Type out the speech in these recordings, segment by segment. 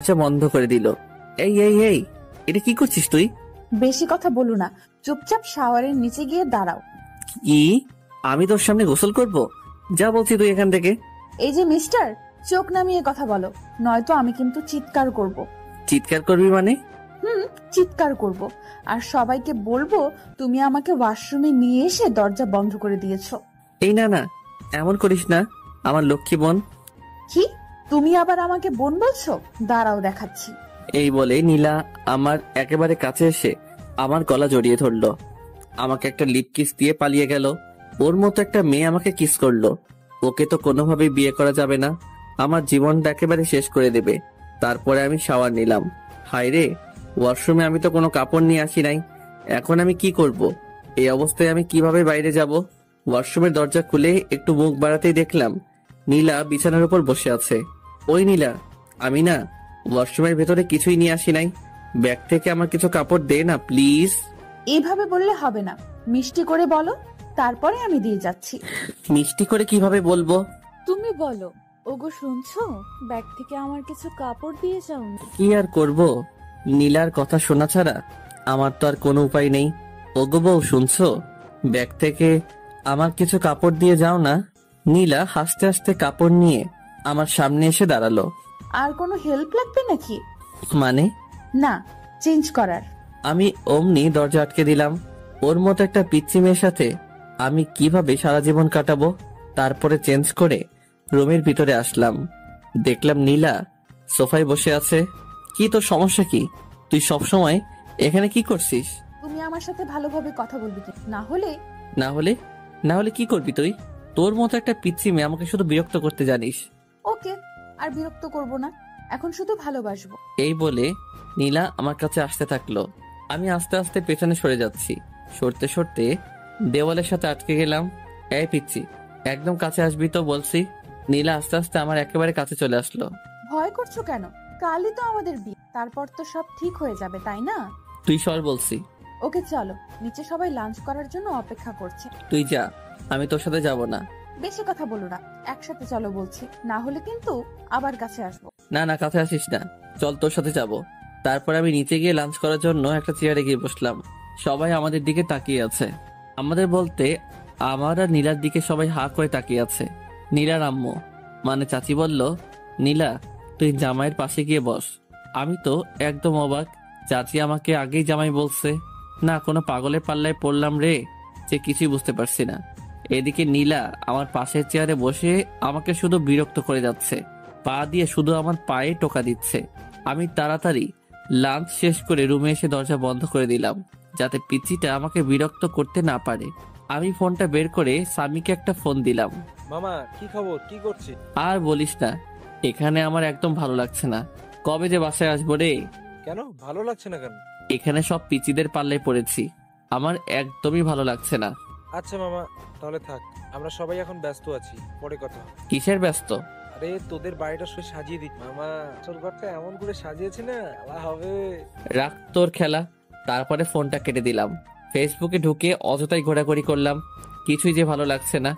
আচ্ছা, বন্ধ করে দিল। এই এই এই, এটা কি করছিস তুই? বেশি কথা বলো না, চুপচাপ শাওয়ারের নিচে গিয়ে দাঁড়াও। কি? আমি তোর সামনে গোসল করব? যা বলছি তুই এখান থেকে। এই যে মিস্টার, চোখ নামিয়ে কথা বলো, নয়তো আমি কিন্তু চিৎকার করব। চিৎকার করবি মানে? চিৎকার করব, আর সবাইকে বলবো তুমি আমাকে ওয়াশরুমে নিয়ে এসে দরজা বন্ধ করে দিয়েছো। এই না না, এমন করিস না, আমার লক্ষ্মী বোন। কি? তুমি আবার আমাকে বোন বলছো? দাঁড়াও দেখাচ্ছি। এই বলে নীলা আমার একেবারে কাছে এসে আমার গলা জড়িয়ে ধরলো। আমাকে একটা লিপ কিস দিয়ে পালিয়ে গেল। ওর মতো একটা মেয়ে আমাকে কিস করলো। ওকে তো কোনোভাবেই বিয়ে করা যাবে না, আমার জীবনটা একেবারে শেষ করে দেবে। তারপরে আমি শাওয়ার নিলাম। হায় রে, ওয়াশরুমে আমি তো কোনো কাপড় নিয়ে আসি নাই। এখন আমি কি করব? এই অবস্থায় আমি কিভাবে বাইরে যাব? ওয়াশরুমের দরজা খুলে একটু মুখ বাড়াতেই দেখলাম নীলা বিছানার উপর বসে আছে। ওই নীলা, আমি না ওয়াশরুমের ভেতরে কিছুই নিয়ে আসি নাই। ব্যাগ থেকে আমার কিছু কাপড় দে না প্লিজ। এইভাবে বললে হবে না, মিষ্টি করে বলো, তারপরে আমি দিয়ে যাচ্ছি। মিষ্টি করে কিভাবে বলবো? তুমি বলো। ওগো শুনছো, ব্যাগ থেকে আমার কিছু কাপড় দিয়ে যাও না। কি আর করব, নীলার কথা শোনা ছাড়া আমার তো আর কোনো উপায় নেই। ওগো বউ, শুনছো? ব্যাগ থেকে আমার কিছু কাপড় দিয়ে যাও না। নীলা হাসতে হাসতে কাপড় নিয়ে আমার সামনে এসে দাঁড়ালো। আর কোনো হেল্প লাগবে নাকি? মানে? না, চেঞ্জ করার। আমি অমনি দরজা আটকে দিলাম। ওর মতো একটা পিচ্চি মেয়ের সাথে আমি কিভাবে সারা জীবন কাটাবো? তারপরে চেঞ্জ করে রুমের ভিতরে আসলাম। দেখলাম নীলা সোফায় বসে আছে। কি তোর সমস্যা কি? তুই সব সময় এখানে কি করছিস? তুমি আমার সাথে ভালোভাবে কথা বলবে কি? না হলে না হলে? না হলে কি করবি তুই? তোর মতো একটা পিচ্চি মেয়ে আমাকে শুধু বিরক্ত করতে জানিস। ওকে, আর বিরক্ত করব না, এখন শুধু ভালোবাসবো। এই বলে নীলা আমার কাছে আসতে থাকলো। আমি আস্তে আস্তে পেছনে সরে যাচ্ছি। সরতে সরতে দেওয়ালের সাথে আটকে গেলাম। এই পিচ্চি, একদম কাছে আসবি তো বলছি। নীলা আস্তে আস্তে আমার একেবারে কাছে চলে আসলো। ভয় করছো কেন? কালই তো আমাদের বিয়ে, তারপর তো সব ঠিক হয়ে যাবে, তাই না? তুই সর বলছি। ওকে চলো, নিচে সবাই লাঞ্চ করার জন্য অপেক্ষা করছে। তুই যা, আমি তোর সাথে যাব না। বেশি কথা বলো না, একসাথে চলো বলছি, না হলে কিন্তু আবার কাছে আসবো। না না, কাছে আসিস না, চল তোর সাথে যাব। তারপর আমি নিচে গিয়ে লাঞ্চ করার জন্য একটা চেয়ারে গিয়ে বসলাম। সবাই আমাদের দিকে তাকিয়ে আছে। আমাদের বলতে আমার আর নীলার দিকে সবাই হা করে তাকিয়ে আছে। নীলার আম্মু মানে চাচি বলল, নীলা তুই জামাইয়ের পাশে গিয়ে বস। আমি তো একদম অবাক, চাচি আমাকে আগেই জামাই বলছে। না কোনো পাগলের পাল্লায় পড়লাম রে, যে কিছুই বুঝতে পারছি না। এদিকে নীলা আমার পাশের চেয়ারে বসে আমাকে শুধু বিরক্ত করে যাচ্ছে, পা দিয়ে শুধু আমার পায়ে টোকা দিচ্ছে। আমি তাড়াতাড়ি লাঞ্চ শেষ করে রুমে এসে দরজা বন্ধ করে দিলাম, যাতে পিচ্চিটা আমাকে বিরক্ত করতে না পারে। আমি ফোনটা বের করে স্বামীকে একটা ফোন দিলাম। মামা, কি খবর? কি করছিস? আর বলিস না, এখানে আমার একদম ভালো লাগছে না। কবে যে বাসায় আসবো রে। কেন ভালো লাগছে না কেন? এখানে সব পিচ্চিদের পাল্লায় পড়েছি, আমার একদমই ভালো লাগছে না। আচ্ছা মামা, তাহলে থাক, আমরা সবাই এখন ব্যস্ত আছি, পরে কথা হবে। কিসের ব্যস্ত? আরে তোদের বাড়িটা সে সাজিয়ে দিই মামা, তোর ঘরটা এমন করে সাজিয়েছি না, আলা হবে। রাখ তোর খেলা। তারপরে ফোনটা কেটে দিলাম। ফেসবুকে ঢুকে অযথাই ঘোরাঘুরি করলাম, কিছুই যে ভালো লাগছে না।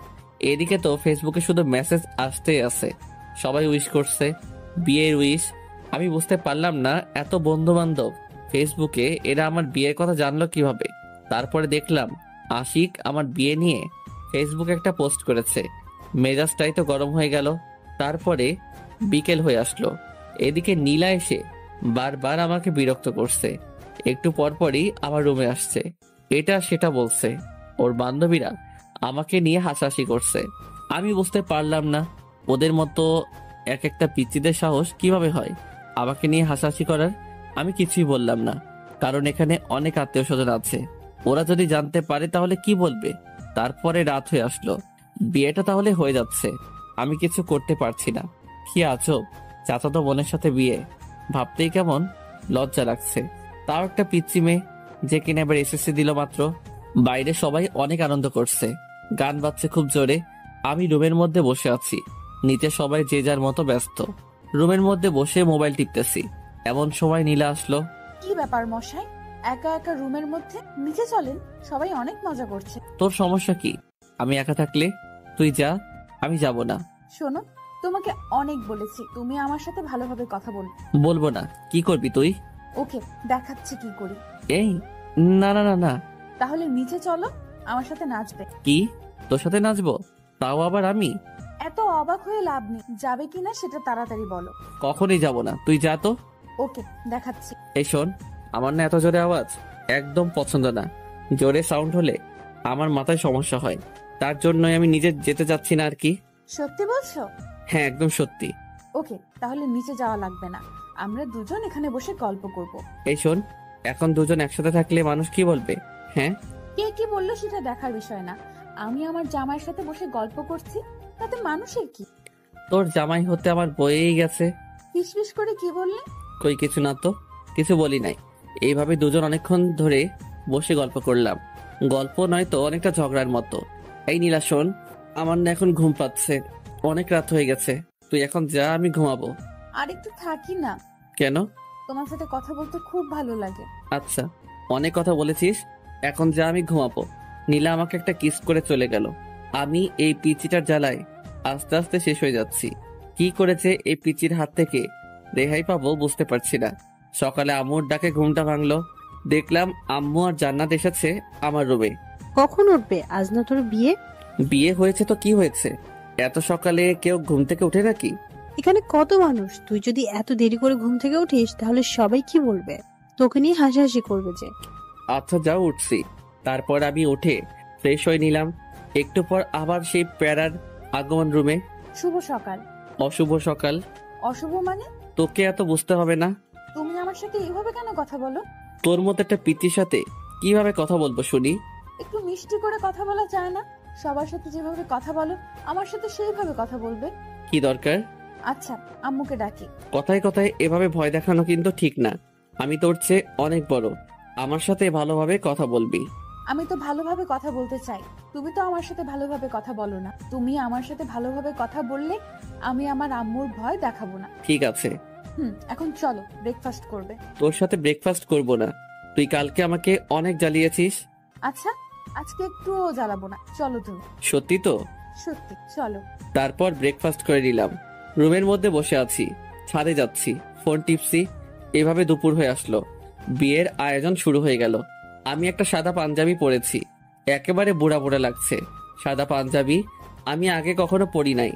এদিকে তো ফেসবুকে শুধু মেসেজ আসতেই আছে, সবাই উইশ করছে, বিয়ের উইশ। আমি বুঝতে পারলাম না এত বন্ধু বান্ধব ফেসবুকে, এরা আমার বিয়ের কথা জানলো কিভাবে। তারপরে দেখলাম আশিক আমার বিয়ে নিয়ে ফেসবুকে একটা পোস্ট করেছে। মেজাজটাই তো গরম হয়ে গেল। তারপরে বিকেল হয়ে আসলো। এদিকে নীলা এসে বারবার আমাকে বিরক্ত করছে। একটু পরপরই আমার রুমে আসছে, এটা সেটা বলছে। ওর বান্ধবীরা আমাকে নিয়ে হাসাহাসি করছে। আমি বুঝতে পারলাম না ওদের মতো এক একটা পিচ্চিদের সাহস কিভাবে হয় আমাকে নিয়ে হাসাহাসি করার। আমি কিছুই বললাম না, কারণ এখানে অনেক আত্মীয় স্বজন আছে। ওরা যদি জানতে পারে তাহলে কি বলবে। তারপরে রাত হয়ে আসলো, বিয়েটা তাহলে হয়ে যাচ্ছে, আমি কিছু করতে পারছি না। কি আছো, চাচাতো বোনের সাথে বিয়ে, ভাবতেই কেমন লজ্জা লাগছে। তাও একটা পিচ্চি মেয়ে, যে কিনা এবার এসএসসি দিল মাত্র। বাইরে সবাই অনেক আনন্দ করছে, গান বাজছে খুব জোরে। আমি রুমের মধ্যে বসে আছি, নিচে সবাই যে যার মতো ব্যস্ত। রুমের মধ্যে বসে মোবাইল টিপতেছি, এমন সময় নীলা আসলো। কি ব্যাপার মশাই, একা একা রুমের মধ্যে? নিচে চলেন, সবাই অনেক মজা করছে। তোর সমস্যা কি? আমি একা থাকলে? তুই যা, আমি যাব না। শোনো, তোমাকে অনেক বলেছি তুমি আমার সাথে ভালোভাবে কথা বল। বলবো না। কি করবি তুই? ওকে, দেখাচ্ছি কি করি। এই, না না না না। তাহলে নিচে চলো, আমার সাথে নাচবে। কি? তোর সাথে নাচবো? তাও আবার আমি? এত অবাক হয়ে লাভ নেই, যাবে কিনা সেটা তাড়াতাড়ি বলো। কখনই যাব না, তুই যা তো। ওকে, দেখাচ্ছি। এই শোন, আমার না এত জোরে আওয়াজ একদম পছন্দ না। জোরে সাউন্ড হলে আমার মাথায় সমস্যা হয়, তার জন্যই আমি নিজে যেতে চাচ্ছি না আর কি। সত্যি বলছো? হ্যাঁ, একদম সত্যি। ওকে, তাহলে নিচে যাওয়া লাগবে না, আমরা দুজন এখানে বসে গল্প করব। এই শোন, এখন দুজন একসাথে থাকলে মানুষ কি বলবে? হ্যাঁ, কে কি বললো সেটা দেখার বিষয় না, আমি আমার জামাইয়ের সাথে বসে গল্প করছি, তাতে মানুষের কি? তোর জামাই হতে আমার বয়েই গেছে। ফিসফিস করে কি বললে? কই কিছু না তো, কিছু বলি নাই। এইভাবে দুজন অনেকক্ষণ ধরে বসে গল্প করলাম। গল্প নয় তো, অনেকটা ঝগড়ার মতো। এই নীলা শোন, আমার না এখন ঘুম পাচ্ছে, অনেক রাত হয়ে গেছে। তুই এখন যা, আমি ঘুমাবো। আর একটু থাকি না, কেন? তোমার সাথে কথা বলতে খুব ভালো লাগে। আচ্ছা, অনেক কথা বলেছিস, এখন যা, আমি ঘুমাবো। নীলা আমাকে একটা কিস করে চলে গেল। আমি এই পিচিটার জ্বালায় আস্তে আস্তে শেষ হয়ে যাচ্ছি। কি করেছে এই পিচির হাত থেকে রেহাই পাবো বুঝতে পারছি না। সকালে আম্মুর ডাকে ঘুমটা ভাঙলো, দেখলাম আম্মু আর জান্নাত এসেছে আমার রুমে। কখন উঠবে? আজ না তোর বিয়ে? বিয়ে হয়েছে তো কি হয়েছে, এত সকালে কেউ ঘুম থেকে উঠে নাকি? এখানে কত মানুষ, তুই যদি এত দেরি করে ঘুম থেকে উঠিস তাহলে সবাই কি বলবে? তোকে নিয়ে হাসাহাসি করবে যে। আচ্ছা যাও, উঠছি। তারপর আমি উঠে ফ্রেশ হয়ে নিলাম। একটু পর আবার সেই প্যারার আগমন রুমে। শুভ সকাল। অশুভ সকাল? অশুভ মানে? তোকে এত বুঝতে হবে না। তুমি আমার সাথে এইভাবে কেন কথা বলো? তোর মতো একটা পিচির সাথে কিভাবে কথা বলবো শুনি? একটু মিষ্টি করে কথা বলা যায় না? সবার সাথে যেভাবে কথা বলো আমার সাথে সেইভাবে কথা বলবে। কি দরকার? আচ্ছা, আম্মুকে ডাকি। কথায় কথায় এভাবে ভয় দেখানো কিন্তু ঠিক না। আমি তোর চেয়ে অনেক বড়, আমার সাথে ভালোভাবে কথা বলবি। আমি তো ভালোভাবে কথা বলতে চাই, তুমি তো আমার সাথে ভালোভাবে কথা বলো না। তুমি আমার সাথে ভালোভাবে কথা বললে আমি আমার আম্মুর ভয় দেখাবো না। ঠিক আছে, এখন চলো, ব্রেকফাস্ট করবে। তোর সাথে ব্রেকফাস্ট করব না। তুই কালকে আমাকে অনেক জ্বালিয়েছিস। আচ্ছা, আজকে একটুও জ্বালাবো না, চলো তুমি। সত্যি তো? সত্যি, চলো। তারপর ব্রেকফাস্ট করে নিলাম। রুমের মধ্যে বসে আছি, ছাদে যাচ্ছি, ফোন টিপছি। এভাবে দুপুর হয়ে আসলো, বিয়ের আয়োজন শুরু হয়ে গেল। আমি একটা সাদা পাঞ্জাবি পরেছি, একেবারে বুড়া বুড়া লাগছে। সাদা পাঞ্জাবি আমি আগে কখনো পরি নাই,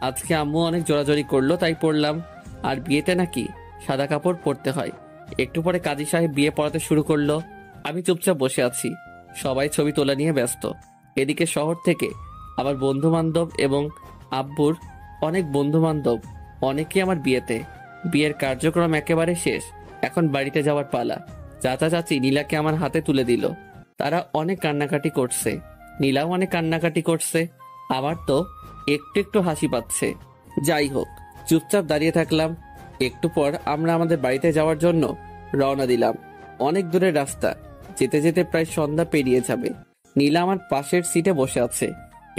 আজকে আম্মু অনেক জোরাজোরি করলো তাই পরলাম। আর বিয়েতে নাকি সাদা কাপড় পরতে হয়। একটু পরে কাজী সাহেব বিয়ে পড়াতে শুরু করলো। আমি চুপচাপ বসে আছি, সবাই ছবি তোলা নিয়ে ব্যস্ত। এদিকে শহর থেকে আমার বন্ধু বান্ধব এবং আব্বুর অনেক বন্ধু বান্ধব, অনেকে আমার বিয়েতে। বিয়ের কার্যক্রম একেবারে শেষ, এখন বাড়িতে যাওয়ার পালা। চাচা চাচি নীলাকে আমার হাতে তুলে দিল। তারা অনেক কান্নাকাটি করছে, নীলাও অনেক কান্নাকাটি করছে। আমার তো একটু একটু হাসি পাচ্ছে। যাই হোক, চুপচাপ দাঁড়িয়ে থাকলাম। একটু পর আমরা আমাদের বাড়িতে যাওয়ার জন্য রওনা দিলাম। অনেক দূরের রাস্তা, যেতে যেতে প্রায় সন্ধ্যা পেরিয়ে যাবে। নীলা আমার পাশের সিটে বসে আছে,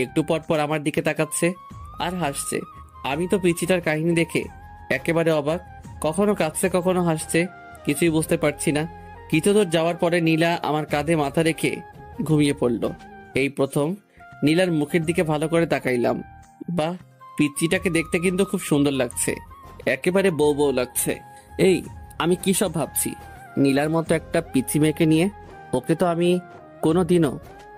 একটু পর পর আমার দিকে তাকাচ্ছে আর হাসছে। আমি তো পিচিটার কাহিনী দেখে একেবারে অবাক, কখনো কাঁদছে কখনো হাসছে, কিছুই বুঝতে পারছি না। কিছু দূর যাওয়ার পরে নীলা আমার কাঁধে মাথা রেখে ঘুমিয়ে পড়ল। এই প্রথম নীলার মুখের দিকে ভালো করে তাকাইলাম। বাহ, পিচিটাকে দেখতে কিন্তু খুব সুন্দর লাগছে, একেবারে বউ বউ লাগছে। এই, আমি কি সব ভাবছি? নীলার মতো একটা পিচি মেয়েকে নিয়ে, ওকে তো আমি কোনোদিনও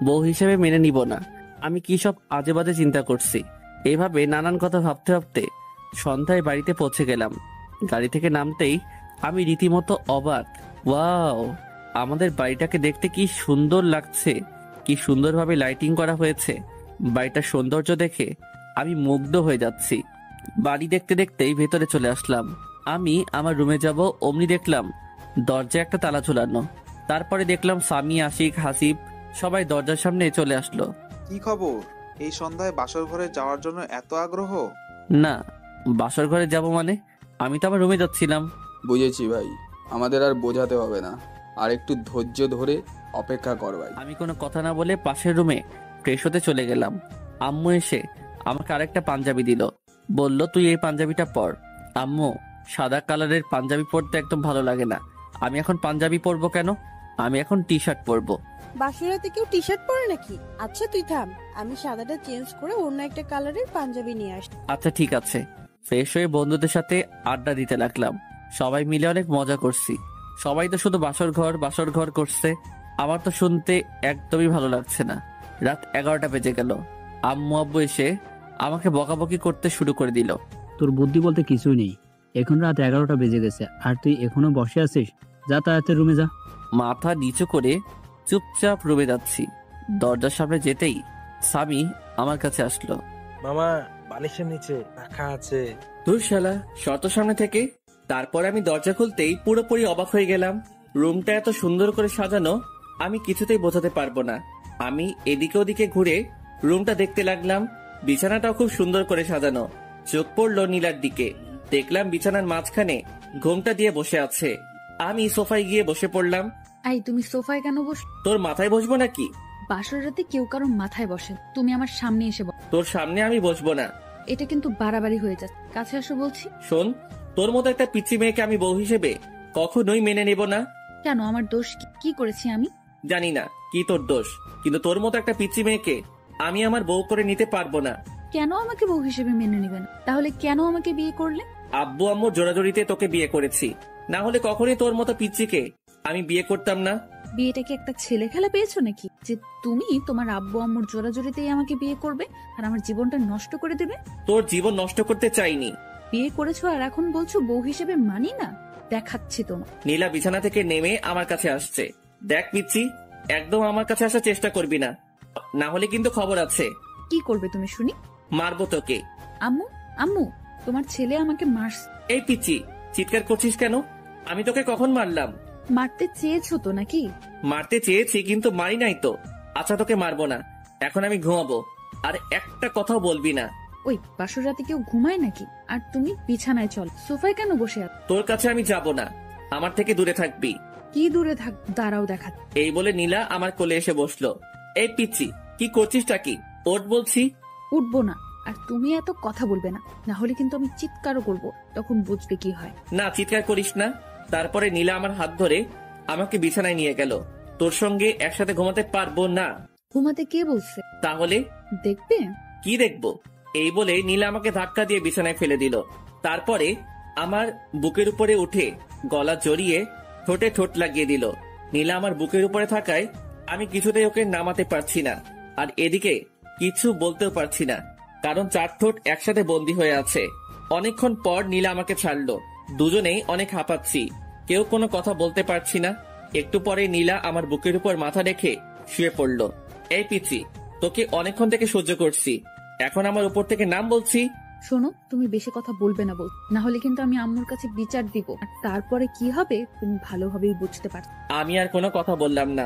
বউ হিসেবে মেনে নিব না। আমি কি সব আজে বাজে চিন্তা করছি? এইভাবে নানান কথা ভাবতে ভাবতে সন্ধ্যায় বাড়িতে পৌঁছে গেলাম। গাড়ি থেকে নামতেই আমি রীতিমতো অবাক। ওয়াও, আমাদের বাড়িটাকে দেখতে কি সুন্দর লাগছে, কি সুন্দরভাবে লাইটিং করা হয়েছে। বাড়িটার সৌন্দর্য দেখে আমি মুগ্ধ হয়ে যাচ্ছি। বাড়ি দেখতে দেখতেই ভেতরে চলে আসলাম। আমি আমার রুমে যাব, অমনি দেখলাম দরজায় একটা তালা ঝুলানো। তারপরে দেখলাম স্বামী, আশিক, হাসিব সবাই দরজার সামনে চলে আসলো। কি খবর? এই সন্ধ্যায় বাসর ঘরে যাওয়ার জন্য এত আগ্রহ? না, বাসর ঘরে যাব মানে? আমি তো আমার রুমে যাচ্ছিলাম। বুঝেছি ভাই, আমাদের আর বোঝাতে হবে না, আর একটু ধৈর্য ধরে অপেক্ষা কর ভাই। আমি কোনো কথা না বলে পাশের রুমে ফ্রেশ হতে চলে গেলাম। আম্মু এসে আমাকে আরেকটা পাঞ্জাবি দিল, বলল তুই এই পাঞ্জাবিটা পর। আম্মু, সাদা কালারের পাঞ্জাবি পরতে একদম ভালো লাগে না। আমি এখন পাঞ্জাবি পরবো কেন? আমি এখন টি শার্ট পরবো। বাসুরাতে কেউ টি শার্ট পরে নাকি? আচ্ছা তুই থাম, আমি সাদাটা চেঞ্জ করে অন্য একটা কালারের পাঞ্জাবি নিয়ে আসি। আচ্ছা ঠিক আছে। ফ্রেশ হয়ে বন্ধুদের সাথে আড্ডা দিতে লাগলাম। সবাই মিলে অনেক মজা করছি। সবাই তো শুধু বাসর ঘর করছে। আমার তো শুনতে একদমই ভালো লাগছে না। রাত 11টা বেজে গেল। আম্মু আব্বু এসে আমাকে বকাবকি করতে শুরু করে দিল। তোর বুদ্ধি বলতে কিছুই নেই। এখন রাত 11টা বেজে গেছে আর তুই এখনো বসে আছিস? যা তাড়াতাড়ি রুমে যা। মাথা নিচু করে চুপচাপ রুমে যাচ্ছি। দরজার সামনে যেতেই স্বামী আমার কাছে আসলো। মামা, বালিশের নিচে রাখা আছে। দূর শালা, শত সামনে থেকে। তারপর আমি দরজা খুলতেই পুরোপুরি অবাক হয়ে গেলাম। রুমটা এত সুন্দর করে সাজানো আমি কিছুতেই বোঝাতে পারবো না। আমি এদিকে ওদিকে ঘুরে রুমটা দেখতে লাগলাম। বিছানাটাও খুব সুন্দর করে সাজানো। চোখ পড়লো নীলার দিকে। দেখলাম বিছানার মাঝখানে ঘোমটা দিয়ে বসে আছে। আমি সোফায় গিয়ে বসে পড়লাম। এই তুমি সোফায় কেন বস? তোর মাথায় বসবো নাকি? বাসর রাতে কেউ কারো মাথায় বসে, তুমি আমার সামনে এসে বস। তোর সামনে আমি বসবো না। এটা কিন্তু বাড়াবাড়ি হয়ে যাচ্ছে, কাছে আসো বলছি। শোন, তোর মতো একটা পিচ্চি মেয়েকে আমি বউ হিসেবে কখনোই মেনে নেব না। কেন, আমার দোষ কি করেছি আমি? জানি না কি তোর দোষ, কিন্তু তোর মতো একটা পিচ্চি মেয়েকে আমি আমার বউ করে নিতে পারবো না। কেন আমাকে বউ হিসেবে মেনে নিবে না? তাহলে কেন আমাকে বিয়ে করলে? আব্বু আম্মুর জোরাজোরিতে তোকে বিয়ে করেছি, না হলে কখনোই তোর মতো পিচ্চিকে আমি বিয়ে করতাম না। বিয়েটা কি একটা ছেলে খেলা পেয়েছো নাকি, যে তুমি তোমার আব্বু আম্মুর জোরাজোরিতেই আমাকে বিয়ে করবে আর আমার জীবনটা নষ্ট করে দেবে? তোর জীবন নষ্ট করতে চাইনি। বিয়ে করেছো আর এখন বলছো বউ হিসেবে মানি না? দেখাচ্ছি তোমার। নীলা বিছানা থেকে নেমে আমার কাছে আসছে। দেখ পিচ্চি, একদম আমার কাছে আসার চেষ্টা করবি না, না হলে কিন্তু খবর আছে। কি করবে তুমি শুনি? মারবো তোকে। আম্মু, আম্মু, তোমার ছেলে আমাকে মারছে। এই পিচ্চি, চিৎকার করছিস কেন? আমি তোকে কখন মারলাম? মারতে চেয়েছো তো নাকি? মারতে চেয়েছি কিন্তু মারি নাই তো। আচ্ছা তোকে মারবো না, এখন আমি ঘুমাবো। আর একটা কথাও বলবি না। ওই বাসর রাতে কেউ ঘুমায় নাকি? আর তুমি বিছানায় চল, সোফায় কেন বসে আছো? তোর কাছে আমি যাব না, আমার থেকে দূরে থাকবি। কি দূরে থাক, দাঁড়াও দেখা। এই বলে নীলা আমার কোলে এসে বসলো। এই পিচ্চি, কি করছিসটা কি? ওঠ বলছি। উঠবো না, আর তুমি এত কথা বলবে না, না হলে কিন্তু আমি চিৎকারও করবো, তখন বুঝবে কি হয়। না, চিৎকার করিস না। তারপরে নীলা আমার হাত ধরে আমাকে বিছানায় নিয়ে গেল। তোর সঙ্গে একসাথে ঘুমাতে পারবো না। ঘুমাতে কে বলছে? তাহলে দেখবে। কি দেখবো? এই বলে নীলা আমাকে ধাক্কা দিয়ে বিছানায় ফেলে দিল। তারপরে আমার বুকের উপরে উঠে গলা জড়িয়ে ঠোঁটে ঠোঁট লাগিয়ে দিল। নীলা আমার বুকের উপরে থাকায় আমি কিছুতেই ওকে নামাতে পারছি না, আর এদিকে কিছু বলতেও পারছি না, কারণ চার ঠোঁট একসাথে বন্দী হয়ে আছে। অনেকক্ষণ পর নীলা আমাকে ছাড়লো। দুজনেই অনেক হাঁপাচ্ছি, কেউ কোনো কথা বলতে পারছি না। একটু পরে নীলা আমার বুকের উপর মাথা রেখে শুয়ে পড়লো। এই পিচি, তোকে অনেকক্ষণ থেকে সহ্য করছি, এখন আমার উপর থেকে নাম বলছি। শোনো, তুমি বেশি কথা বলবে না বল, না হলে কিন্তু আমি আম্মুর কাছে বিচার দিব, আর তারপরে কি হবে তুমি ভালোভাবেই বুঝতে পারছো। আমি আর কোনো কথা বললাম না,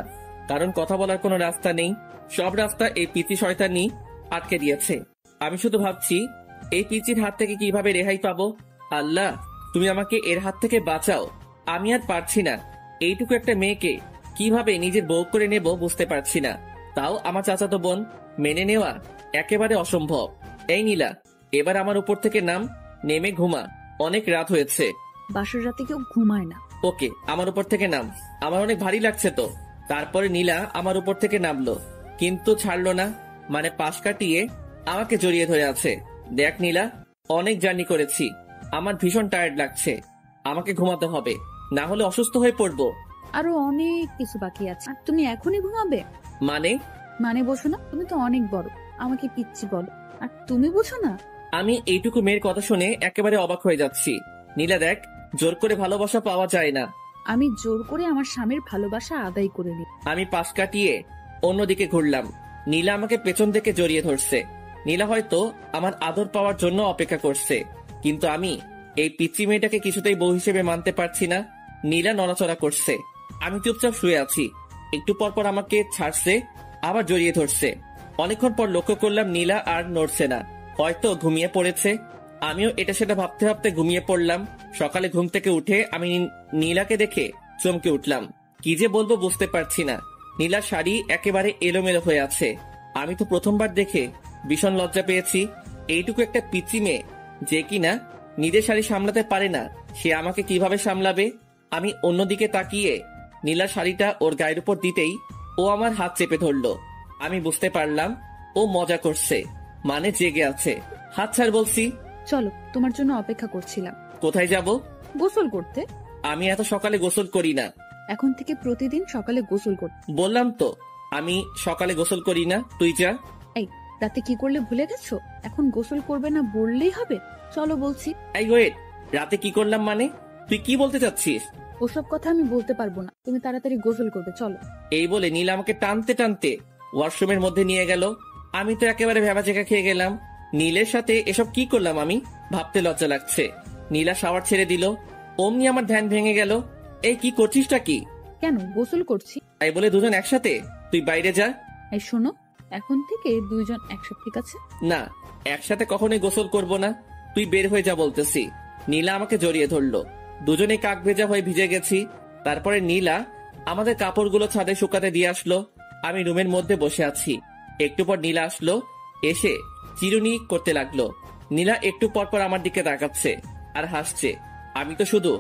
কারণ কথা বলার কোনো রাস্তা নেই। সব রাস্তা এই পিচি শয়তানি আটকে দিয়েছে। আমি শুধু ভাবছি এই পিচির হাত থেকে কিভাবে রেহাই পাবো। আল্লাহ, তুমি আমাকে এর হাত থেকে বাঁচাও। আমি আর পারছি না, এইটুকু একটা মেয়েকে কিভাবে নিজের বউ করে নেব বুঝতে পারছি না। তাও আমার চাচাতো বোন, মেনে নেওয়া একেবারে অসম্ভব। এই নীলা, এবার আমার উপর থেকে নাম, নেমে ঘুমা, অনেক রাত হয়েছে। বাসর রাতে কেউ ঘুমায় না। ওকে, আমার উপর থেকে নাম, আমার অনেক ভারী লাগছে তো। তারপরে নীলা আমার উপর থেকে নামলো, কিন্তু ছাড়লো না, মানে পাশ কাটিয়ে আমাকে জড়িয়ে ধরে আছে। দেখ নীলা, অনেক জার্নি করেছি, আমার ভীষণ টায়ার্ড লাগছে, আমাকে ঘুমাতে হবে, না হলে অসুস্থ হয়ে পড়বো। আরো অনেক কিছু বাকি আছে, আর তুমি এখনই ঘুমাবে? মানে বোঝো না, তুমি তো অনেক বড়, আমাকে পিচ্ছি বলো, আর তুমি বোঝো না? আমি এইটুকু মেয়ের কথা শুনে একেবারে অবাক হয়ে যাচ্ছি। নীলা দেখ, জোর করে ভালোবাসা পাওয়া যায় না। আমি জোর করে আমার স্বামীর ভালোবাসা আদায় করে নিই। আমি পাশ কাটিয়ে অন্যদিকে ঘুরলাম। নীলা আমাকে পেছন থেকে জড়িয়ে ধরছে। নীলা হয়তো আমার আদর পাওয়ার জন্য অপেক্ষা করছে, কিন্তু আমি এই পিচ্চি মেয়েটাকে কিছুতেই বউ হিসেবে মানতে পারছি না। নীলা নড়াচড়া করছে, আমি চুপচাপ শুয়ে আছি। একটু পর পর আমাকে ছাড়ছে, আবার জড়িয়ে ধরছে। অনেকক্ষণ পর লক্ষ্য করলাম নীলা আর নড়ছে না, হয়তো ঘুমিয়ে পড়েছে। আমিও এটা সেটা ভাবতে ভাবতে ঘুমিয়ে পড়লাম। সকালে ঘুম থেকে উঠে আমি নীলাকে দেখে চমকে উঠলাম। কি যে বলবো বুঝতে পারছি না। নীলার শাড়ি একেবারে এলোমেলো হয়ে আছে। আমি তো প্রথমবার দেখে ভীষণ লজ্জা পেয়েছি। এইটুকু একটা পিচ্চি মেয়ে যে কিনা নিজের শাড়ি সামলাতে পারে না, সে আমাকে কিভাবে সামলাবে? আমি অন্যদিকে তাকিয়ে নীলার শাড়িটা ওর গায়ের উপর দিতেই ও আমার হাত চেপে ধরলো। আমি বুঝতে পারলাম ও মজা করছে, মানে জেগে আছে। হাত ছাড় বলছি। চলো, তোমার জন্য অপেক্ষা করছিলাম। কোথায় যাব? গোসল করতে। আমি এত সকালে গোসল করি না। এখন থেকে প্রতিদিন সকালে গোসল করতে। বললাম তো আমি সকালে গোসল করি না, তুই যা। এই, রাতে কি করলে ভুলে গেছো? এখন গোসল করবে না বললেই হবে? চলো বলছি। এই ওয়েট, রাতে কি করলাম মানে? তুই কি বলতে চাচ্ছিস? ওসব কথা আমি বলতে পারবো না, তুমি তাড়াতাড়ি গোসল করবে, চলো। এই বলে নীল আমাকে টানতে টানতে ওয়াশরুমের মধ্যে নিয়ে গেল। আমি তো একেবারে ভেবাচেকা খেয়ে গেলাম। নীলের সাথে এসব কি করলাম আমি, ভাবতে লজ্জা লাগছে। নীলা শাওয়ার ছেড়ে দিল, অমনি আমার ধ্যান ভেঙে গেল। এই কি করছিসটা কি? কেন, গোসল করছি। তাই বলে দুজন একসাথে? তুই বাইরে যা। এই শোনো, এখন থেকে দুইজন একসাথে, ঠিক আছে? না, একসাথে কখনোই গোসল করব না। তুই বের হয়ে যা বলতেছি। নীলা আমাকে জড়িয়ে ধরলো, দুজনেই কাক ভেজা হয়ে ভিজে গেছি। তারপরে নীলা আমাদের কাপড়গুলো ছাদে শুকাতে দিয়ে আসলো। আমি রুমের মধ্যে বসে আছি। একটু পর নীলা আসলো, এসে চিরুনি করতে লাগলো। নীলা একটু পর পর আমার দিকে তাকাচ্ছে আর হাসছে। আমি তো শুধু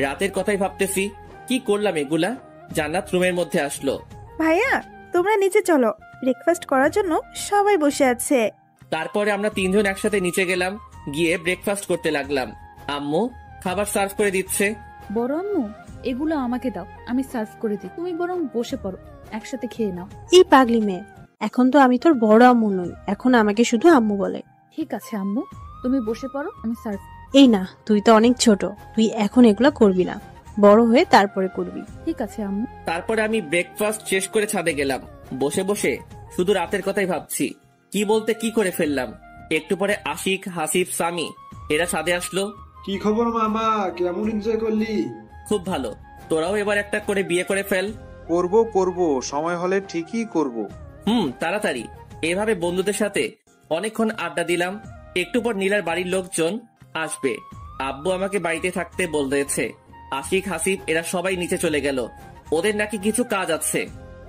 রাতের কথাই ভাবতেছি, কি করলাম এগুলা। জান্নাত রুমের মধ্যে আসলো। ভাইয়া, তোমরা নিচে চলো, ব্রেকফাস্ট করার জন্য সবাই বসে আছে। তারপরে আমরা তিনজন একসাথে নিচে গেলাম, গিয়ে ব্রেকফাস্ট করতে লাগলাম। আম্মু খাবার সার্ভ করে দিচ্ছে। বড় আম্মু, এগুলো আমাকে দাও, আমি সার্ভ করে দিই। তুমি বরং বসে পড়ো, একসাথে খেয়ে নাও। এই পাগলি মেয়ে, এখন তো আমি তোর বড় আম্মু নই, এখন আমাকে শুধু আম্মু বলে। ঠিক আছে আম্মু, তুমি বসে পড়ো, আমি সার্ভ। এই না, তুই তো অনেক ছোট, তুই এখন এগুলা করবি না, বড় হয়ে তারপরে করবি। ঠিক আছে আম্মু। তারপরে আমি ব্রেকফাস্ট শেষ করে ছাদে গেলাম। বসে বসে শুধু রাতের কথাই ভাবছি, কি বলতে কি করে ফেললাম। একটু পরে আশিক, হাসিব, সামি এরা ছাদে আসলো। কি খবর মামা, কেমন এনজয় করলি? খুব ভালো, তোরাও এবার একটা করে বিয়ে করে ফেল। করব, সময় হলে ঠিকই করব। তাড়াতাড়ি। এভাবে বন্ধুদের সাথে অনেকক্ষণ আড্ডা দিলাম। একটু পর নীলার বাড়ির লোকজন আসবে। আব্বু আমাকে বাড়িতে থাকতে বলেছে। আশিক, হাসিব এরা সবাই নিচে চলে গেল, ওদের নাকি কিছু কাজ আছে।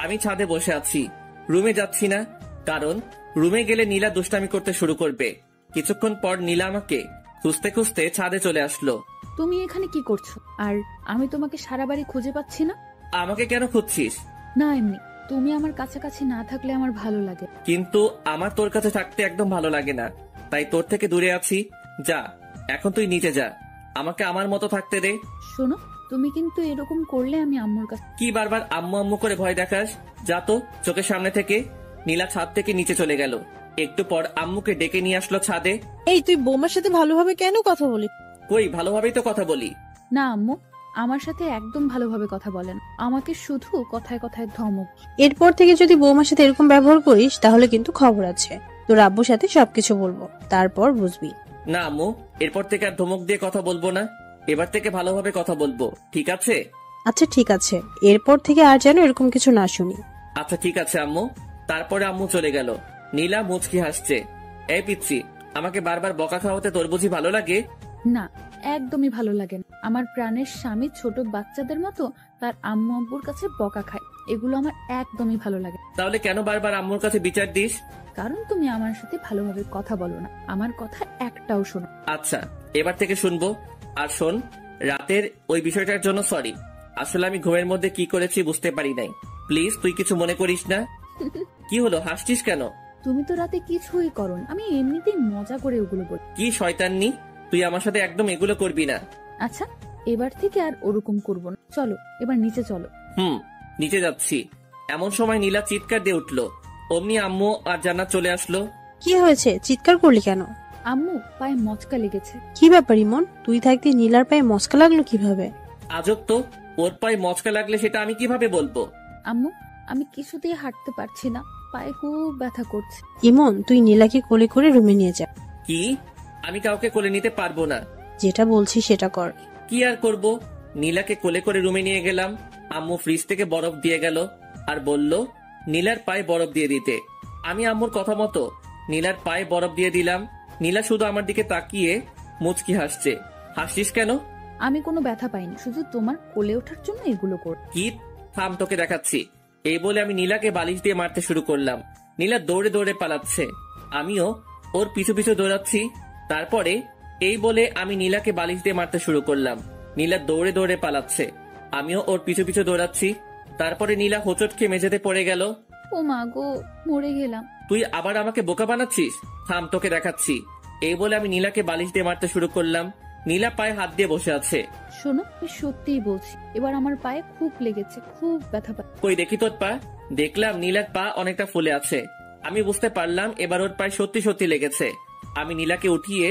আমি ছাদে বসে আছি, রুমে যাচ্ছি না, কারণ রুমে গেলে নীলা দুষ্টামি করতে শুরু করবে। কিছুক্ষণ পর নীলা আমাকে খুঁজতে খুঁজতে ছাদে চলে আসলো। তুমি এখানে কি করছো? আর আমি তোমাকে সারা বাড়ি খুঁজে পাচ্ছি না। আমাকে কেন খুঁজছিস? না, এমনি। তুমি আমার কাছাকাছি না থাকলে আমার ভালো লাগে। কিন্তু আমার তোর কাছে থাকতে একদম ভালো লাগে না, তাই তোর থেকে দূরে আছি। যা, এখন তুই নিচে যা, আমাকে আমার মতো থাকতে দে। শোনো, তুমি কিন্তু এরকম করলে আমি আম্মুর কাছে। কি বারবার আম্মু আম্মু করে ভয় দেখাস? যা তো চোখের সামনে থেকে। নীলা ছাদ থেকে নিচে চলে গেল। একটু পর আম্মুকে ডেকে নিয়ে আসলো ছাদে। এই, তুই বৌমার সাথে ভালোভাবে কেন কথা বলি? কই, ভালোভাবেই তো কথা বলি। না আম্মু, আমার সাথে একদম ভালোভাবে কথা বলেন, আমাকে শুধু কথায় কথায় ধমক। এরপর থেকে যদি বৌমার সাথে এরকম ব্যবহার করিস তাহলে কিন্তু খবর আছে। তোর আব্বুর সাথে সবকিছু বলবো, তারপর বুঝবি। না আম্মু, এরপর থেকে আর ধমক দিয়ে কথা বলবো না। এবার থেকে ভালোভাবে কথা বলবো, ঠিক আছে? আচ্ছা ঠিক আছে, এরপর থেকে আর যেন এরকম কিছু না শুনি। আচ্ছা ঠিক আছে আম্মু। তারপরে আম্মু চলে গেল। নীলা মুচকি হাসছে। এই পিচ্ছি, আমাকে বারবার বকা খাওয়াতে তোর বুঝি ভালো লাগে? না, একদমই ভালো লাগে না। আমার প্রাণের স্বামী ছোট বাচ্চাদের মতো তার আম্মু আব্বুর কাছে বকা খায়, এগুলো আমার একদমই ভালো লাগে। তাহলে কেন বারবার আম্মুর কাছে বিচার দিস? কারণ তুমি আমার সাথে ভালোভাবে কথা বলো না, আমার কথা একটাও শোনো। আচ্ছা, এবার থেকে শুনবো। আর শোন, রাতের ওই বিষয়টার জন্য সরি। আসলে আমি ঘুমের মধ্যে কি করেছি বুঝতে পারি নাই। প্লিজ তুই কিছু মনে করিস না। কি হলো, হাসছিস কেন? তুমি তো রাতে কিছুই করো না, আমি এমনিতেই মজা করে ওগুলো বলি। কি শয়তাননি, তুই আমার সাথে একদম এগুলো করবি না। আচ্ছা, এবার থেকে আর ওরকম করবো না। চলো এবার নিচে চলো। নিচে যাচ্ছি। এমন সময় নীলা চিৎকার দিয়ে উঠলো। অমনি আম্মু আর জান্নাত চলে আসলো। কি হয়েছে, চিৎকার করলি কেন? আম্মু, পায়ে মচকা লেগেছে। কি ব্যাপার ইমন, তুই থাকতে নীলার পায়ে মস্কা লাগলো কিভাবে? আজব তো, ওর পায়ে মচকা লাগলে সেটা আমি কিভাবে বলবো? আম্মু, আমি কিছুতেই হাঁটতে পারছি না, পায়ে খুব ব্যথা করছে। ইমন, তুই নীলাকে কোলে করে রুমে নিয়ে যা। কি? আমি কাউকে কোলে নিতে পারবো না। যেটা বলছি সেটা কর। কি আর করব? নীলাকে কোলে করে রুমে নিয়ে গেলাম। আম্মু ফ্রিজ থেকে বরফ দিয়ে গেল আর বলল নীলার পায়ে বরফ দিয়ে দিতে। আমি আম্মুর কথা মতো নীলার পায়ে বরফ দিয়ে দিলাম। নীলা শুধু আমার দিকে তাকিয়ে মুচকি হাসছে। হাসছিস কেন? আমি কোনো ব্যথা পাইনি, শুধু তোমার কোলে ওঠার জন্য এগুলো কর। কি? থাম, তোকে দেখাচ্ছি। এই বলে আমি নীলাকে বালিশ দিয়ে মারতে শুরু করলাম। নীলা দৌড়ে দৌড়ে পালাচ্ছে, আমিও ওর পিছু পিছু দৌড়াচ্ছি। তারপরে এই বলে আমি নীলাকে বালিশ দিয়ে মারতে শুরু করলাম। নীলা দৌড়ে দৌড়ে পালাচ্ছে, আমিও ওর পিছু পিছু দৌড়াচ্ছি। তারপরে নীলা হোঁচট খেয়ে মেঝেতে পড়ে গেল। ও মা গো, মরে গেলাম। তুই আবার আমাকে বোকা বানাচ্ছিস? থাম, তোকে দেখাচ্ছি। এই বলে আমি নীলাকে বালিশ দিয়ে মারতে শুরু করলাম। নীলা পায়ে হাত দিয়ে বসে আছে। শোনো, আমি সত্যিই বলছি, এবার আমার পায়ে খুব লেগেছে, খুব ব্যথা পায়। কই দেখি তোর পা। দেখলাম নীলার পা অনেকটা ফুলে আছে। আমি বুঝতে পারলাম এবার ওর পায়ে সত্যি সত্যি লেগেছে। আমি নীলাকে উঠিয়ে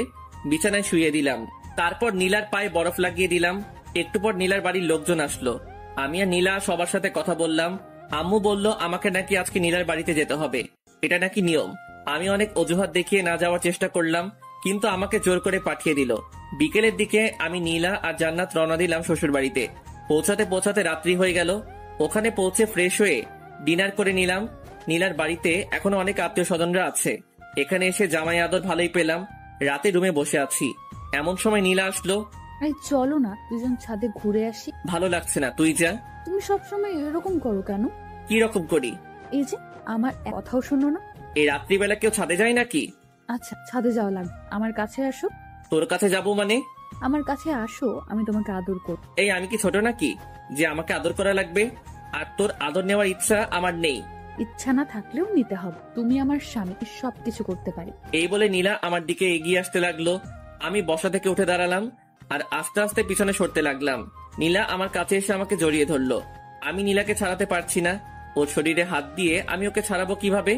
বিছানায় শুইয়ে দিলাম। তারপর নীলার পায়ে বরফ লাগিয়ে দিলাম। একটু পর নীলার বাড়ির লোকজন আসলো। আমি আর নীলা সবার সাথে কথা বললাম। আম্মু বলল আমাকে নাকি আজকে নীলার বাড়িতে যেতে হবে, এটা নাকি নিয়ম। আমি অনেক অজুহাত দেখিয়ে না যাওয়ার চেষ্টা করলাম, কিন্তু আমাকে জোর করে পাঠিয়ে দিল। বিকেলের দিকে আমি নীলা আর জান্নাত রওনা দিলাম শ্বশুর বাড়িতে। পৌঁছাতে পৌঁছাতে রাত্রি হয়ে গেল। ওখানে পৌঁছে ফ্রেশ হয়ে ডিনার করে নিলাম। নীলার বাড়িতে এখনো অনেক আত্মীয় স্বজনরা আছে। এখানে এসে জামাই আদর ভালোই পেলাম। রাতে রুমে বসে আছি, এমন সময় নীলা আসলো। আরে চলো না, দুজন ছাদে ঘুরে আসি। ভালো লাগছে না, তুই যা। তুমি সবসময় এরকম করো কেন? কি রকম করি? এই যে আমার কথাও শোনো না। এই রাত্রিবেলা কেউ ছাদে যায় নাকি? আচ্ছা, ছাদে যাওয়া লাগবে, আমার কাছে আসো। তোর কাছে যাবো মানে? আমার কাছে আসো, আমি তোমাকে আদর করব। এই আমি কি ছোট নাকি যে আমাকে আদর করা লাগবে? আর তোর আদর নেওয়ার ইচ্ছা আমার নেই। ইচ্ছা না থাকলেও নিতে হবে, তুমি আমার স্বামী, সবকিছু করতে পারি। এই বলে নীলা আমার দিকে এগিয়ে আসতে লাগলো। আমি বসা থেকে উঠে দাঁড়ালাম আর আস্তে আস্তে পিছনে সরতে লাগলাম। নীলা আমার কাছে এসে আমাকে জড়িয়ে ধরলো। আমি নীলাকে ছাড়াতে পারছি না। ওর শরীরে হাত দিয়ে আমি ওকে ছাড়াবো কিভাবে?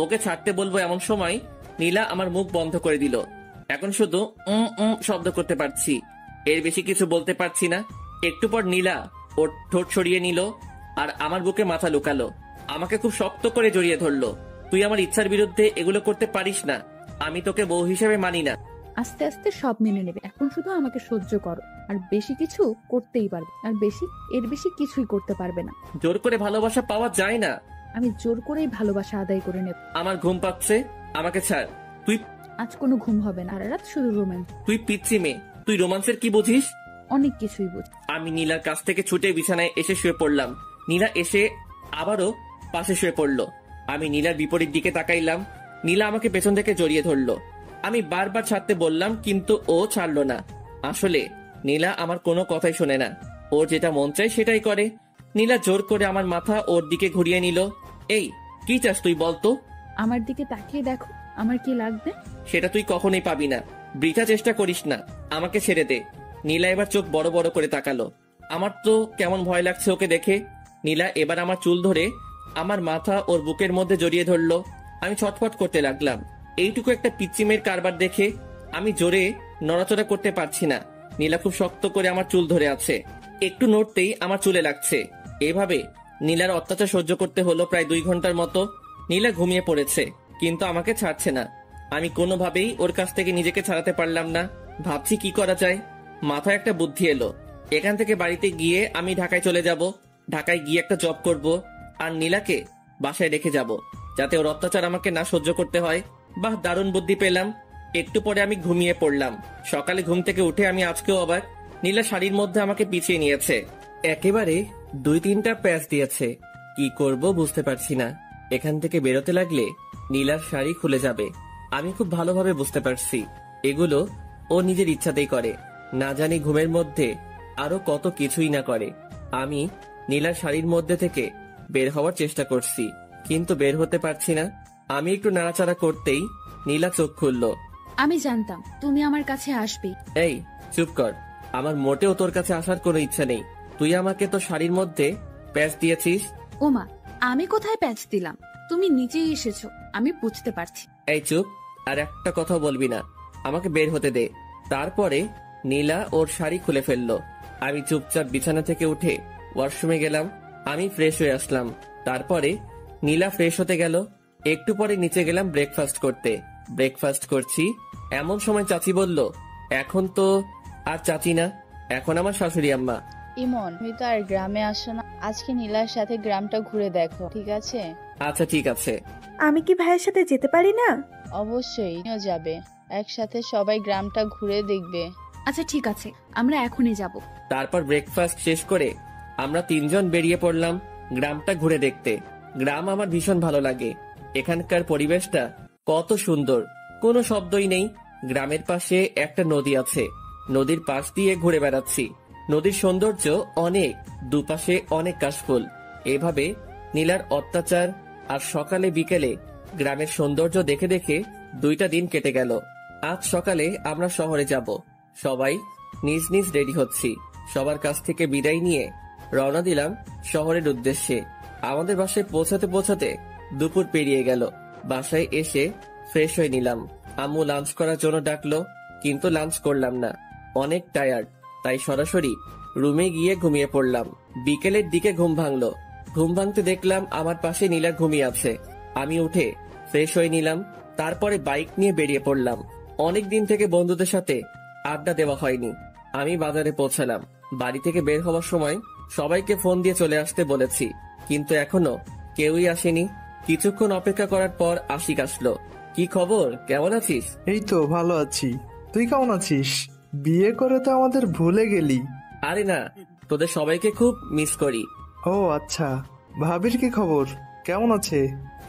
ওকে ছাড়তে বলবো এমন সময় নীলা আমার মুখ বন্ধ করে দিল। এখন শুধু শব্দ করতে পারছি, এর বেশি কিছু বলতে পারছি না। একটু পর নীলা ওর ঠোঁট সরিয়ে নিল আর আমার বুকে মাথা লুকালো। আমাকে খুব শক্ত করে জড়িয়ে ধরলো। তুই আমার ইচ্ছার বিরুদ্ধে এগুলো করতে পারিস না, আমি তোকে বউ হিসেবে মানি না। আস্তে আস্তে সব মেনে নেবে, এখন শুধু আমাকে সহ্য করো। আর বেশি কিছু করতেই পারবে, আর এর বেশি কিছুই করতে পারবে না। জোর করে ভালোবাসা পাওয়া যায় না। আমি জোর করেই ভালোবাসা আদায় করে নেব। আমার ঘুম পাচ্ছে, আমাকে ছাড়। তুই আজ কোনো ঘুম হবে না, সারা রাত শুধু রোম্যান্স। তুই পিচ্ছি মেয়ে, তুই রোমান্সের কি বুঝিস? অনেক কিছুই বুঝি। আমি নীলার কাছ থেকে ছুটে বিছানায় এসে শুয়ে পড়লাম। নীলা এসে আবারও পাশে শুয়ে পড়লো। আমি নীলার বিপরীত দিকে তাকাইলাম। নীলা আমাকে পেছন থেকে জড়িয়ে ধরলো। আমি বারবার ছাড়তে বললাম, কিন্তু ও ছাড়লো না। আসলে নীলা আমার কোনো কথাই শোনে না, ওর যেটা মন চায় সেটাই করে। নীলা জোর করে আমার মাথা ওর দিকে ঘুরিয়ে নিল। এই কি চাস তুই বলতো? আমার দিকে তাকিয়ে দেখো, আমার কি লাগবে? সেটা তুই কখনোই পাবি না, বৃথা চেষ্টা করিস না, আমাকে ছেড়ে দে। নীলা এবার চোখ বড় বড় করে তাকালো। আমার তো কেমন ভয় লাগছে ওকে দেখে। নীলা এবার আমার চুল ধরে আমার মাথা ওর বুকের মধ্যে জড়িয়ে ধরলো। আমি ছটফট করতে লাগলাম। এইটুকু একটা পিচ্চি মেয়ের কারবার দেখে আমি জোরে নড়াচড়া করতে পারছি না। নীলা খুব শক্ত করে আমার চুল ধরে আছে, একটু নড়তেই আমার চুলে লাগছে। এভাবে নীলার অত্যাচার সহ্য করতে হলো প্রায় 2 ঘন্টার মতো। নীলা ঘুমিয়ে পড়েছে, কিন্তু আমাকে ছাড়ছে না। আমি কোনোভাবেই ওর কাছ থেকে নিজেকে ছাড়াতে পারলাম না। ভাবছি কি করা যায়। মাথায় একটা বুদ্ধি এলো। এখান থেকে বাড়িতে গিয়ে আমি ঢাকায় চলে যাব। ঢাকায় গিয়ে একটা জব করব আর নীলাকে বাসায় রেখে যাব, যাতে ওর অত্যাচার আমাকে না সহ্য করতে হয়। বাহ, দারুণ বুদ্ধি পেলাম। একটু পরে আমি ঘুমিয়ে পড়লাম। সকালে ঘুম থেকে উঠে আমি আজকেও অবাক। নীলা শাড়ির মধ্যে আমাকে পিছিয়ে নিয়েছে, একেবারে 2-3টা প্যাচ দিয়েছে। কি করব বুঝতে পারছি না। এখান থেকে বেরোতে লাগলে নীলার শাড়ি খুলে যাবে। আমি খুব ভালোভাবে বুঝতে পারছি এগুলো ও নিজের ইচ্ছাতেই করে, না জানি ঘুমের মধ্যে আরো কত কিছুই না করে। আমি নীলার শাড়ির মধ্যে থেকে বের হওয়ার চেষ্টা করছি, কিন্তু বের হতে পারছি না। আমি একটু নাড়াচাড়া করতেই নীলা চোখ খুললো। আমি জানতাম তুমি আমার কাছে আসবে। এই চুপ কর, আমার মোটেও তোর কাছে আসার কোনো ইচ্ছা নেই। তুই আমাকে তো শাড়ির মধ্যে প্যাচ দিয়েছিস। ওমা, আমি কোথায় প্যাচ দিলাম? তুমি নিজেই এসেছো, আমি বুঝতে পারছি। এই চুপ, আর একটা কথা বলবি না। আমাকে বের হতে দে। তারপরে নীলা ওর শাড়ি খুলে ফেললো। আমি চুপচাপ বিছানা থেকে উঠে ওয়াশরুমে গেলাম। আমি ফ্রেশ হয়ে আসলাম। তারপরে নীলা ফ্রেশ হতে গেল। একটু পরে নিচে গেলাম ব্রেকফাস্ট করতে। ব্রেকফাস্ট করছি এমন সময় চাচি বলল, এখন তো আর চাচি না, এখন আমার শাশুড়ি আম্মা। ইমন, তুমি তো আর গ্রামে আসো না, আজকে নীলার সাথে গ্রামটা ঘুরে দেখো, ঠিক আছে? আচ্ছা ঠিক আছে। আমি কি ভাইয়ের সাথে যেতে পারি না? অবশ্যই তুমিও যাবে, একসাথে সবাই গ্রামটা ঘুরে দেখবে। আচ্ছা ঠিক আছে, আমরা এখনই যাব। তারপর ব্রেকফাস্ট শেষ করে আমরা 3 জন বেরিয়ে পড়লাম গ্রামটা ঘুরে দেখতে। গ্রাম আমার ভীষণ ভালো লাগে। এখানকার পরিবেশটা কত সুন্দর, কোনো শব্দই নেই। গ্রামের পাশে একটা নদী আছে, নদীর পাশ দিয়ে ঘুরে বেড়াচ্ছি। নদীর সৌন্দর্য অনেক, দুপাশে অনেক কাশফুল। এভাবে নীলার অত্যাচার আর সকালে বিকেলে গ্রামের সৌন্দর্য দেখে দেখে 2টা দিন কেটে গেল। আজ সকালে আমরা শহরে যাব। সবাই নিজ নিজ রেডি হচ্ছি। সবার কাছ থেকে বিদায় নিয়ে রওনা দিলাম শহরের উদ্দেশ্যে। আমাদের বাসায় পৌঁছাতে পৌঁছাতে দুপুর পেরিয়ে গেল। বাসায় এসে ফ্রেশ হয়ে নিলাম। আম্মু লাঞ্চ করার জন্য ডাকলো, কিন্তু লাঞ্চ করলাম না, অনেক টায়ার্ড, তাই সরাসরি রুমে গিয়ে ঘুমিয়ে পড়লাম। বিকেলের দিকে ঘুম ভাঙলো। ঘুম ভাঙতে দেখলাম আমার পাশে নীলা ঘুমিয়ে আছে। আমি উঠে ফ্রেশ হয়ে নিলাম, তারপরে বাইক নিয়ে বেরিয়ে পড়লাম। অনেক দিন থেকে বন্ধুদের সাথে আড্ডা দেওয়া হয়নি। আমি বাজারে পৌঁছালাম। বাড়ি থেকে বের হওয়ার সময় সবাইকে ফোন দিয়ে চলে আসতে বলেছি, কিন্তু এখনো কেউই আসেনি। কিছুক্ষণ অপেক্ষা করার পর আশিক আসলো। কি খবর, কেমন আছিস? এই তো ভালো আছি, তুই কেমন আছিস? বিয়ে করে তো আমাদের ভুলে গেলি। আরে না, তোদের সবাইকে খুব মিস করি। ও আচ্ছা, ভাবির কি খবর, কেমন আছে?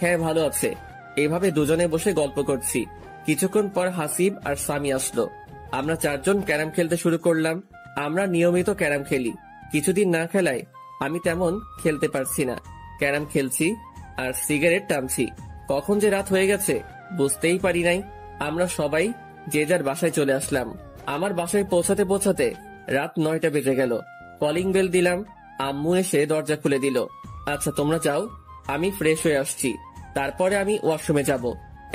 হ্যাঁ ভালো আছে। এভাবে দুজনে বসে গল্প করছি। কিছুক্ষণ পর হাসিব আর সামি আসলো। আমরা 4 জন ক্যারাম খেলতে শুরু করলাম। আমরা নিয়মিত ক্যারাম খেলি। কিছুদিন না খেলায় আমি তেমন খেলতে পারছি না। ক্যারাম খেলছি আর সিগারেট টানছি। কখন যে রাত হয়ে গেছে বুঝতেই পারি নাই। আমরা সবাই যে যার বাসায় চলে আসলাম। আমার বাসায় পৌঁছাতে পৌঁছাতে রাত 9টা বেজে গেল। কলিং বেল দিলাম, আম্মু এসে দরজা খুলে দিল। আচ্ছা তোমরা যাও, আমি ফ্রেশ হয়ে আসছি, তারপরে আমি ওয়াশরুমে যাব।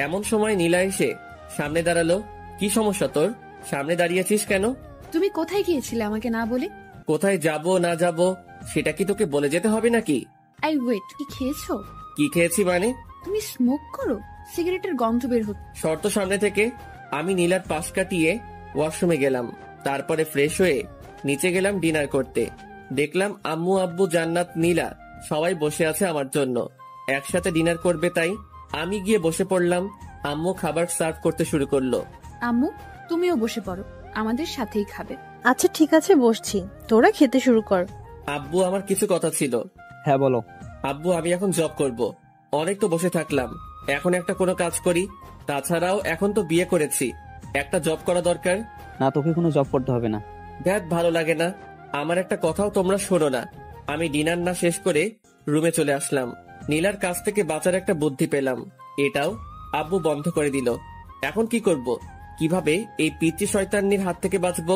এমন সময় নীলা এসে সামনে দাঁড়ালো। কি সমস্যা তোর, সামনে দাঁড়িয়েছিস কেন? তুমি কোথায় গিয়েছিলে আমাকে না বলে? কোথায় যাব না যাব সেটা কি তোকে বলে যেতে হবে নাকি? আই ওয়েট, কি খেয়েছো? কি খেয়েছি মানে? তুমি স্মোক করো, সিগারেটের গন্ধ বের হচ্ছে। শর্ত সামনে থেকে। আমি নীলার পাশ কাটিয়ে ওয়াশরুমে গেলাম। তারপরে ফ্রেশ হয়ে নিচে গেলাম ডিনার করতে। দেখলাম আম্মু, আব্বু, জান্নাত, নীলা সবাই বসে আছে আমার জন্য। একসাথে ডিনার করবে, তাই আমি গিয়ে বসে পড়লাম। আম্মু খাবার সার্ভ করতে শুরু করলো। আম্মু তুমিও বসে পড়ো, আমাদের সাথেই খাবে। আচ্ছা ঠিক আছে, বসছি, তোরা খেতে শুরু কর। আব্বু আমার কিছু কথা ছিল। হ্যাঁ বলো। আব্বু আমি এখন জব করব। অনেক তো বসে থাকলাম, এখন একটা কোনো কাজ করি। তাছাড়াও এখন তো বিয়ে করেছি, একটা জব করা দরকার। না, তোকে কোনো জব করতে হবে না। দেখ ভালো লাগে না। আমার একটা কথাও তোমরা শোনো না। আমি ডিনার না শেষ করে রুমে চলে আসলাম। নীলার কাছ থেকে বাঁচার একটা বুদ্ধি পেলাম, এটাও আব্বু বন্ধ করে দিল। এখন কি করব, কিভাবে এই পিচ্চি শয়তান্নির হাত থেকে বাঁচবো?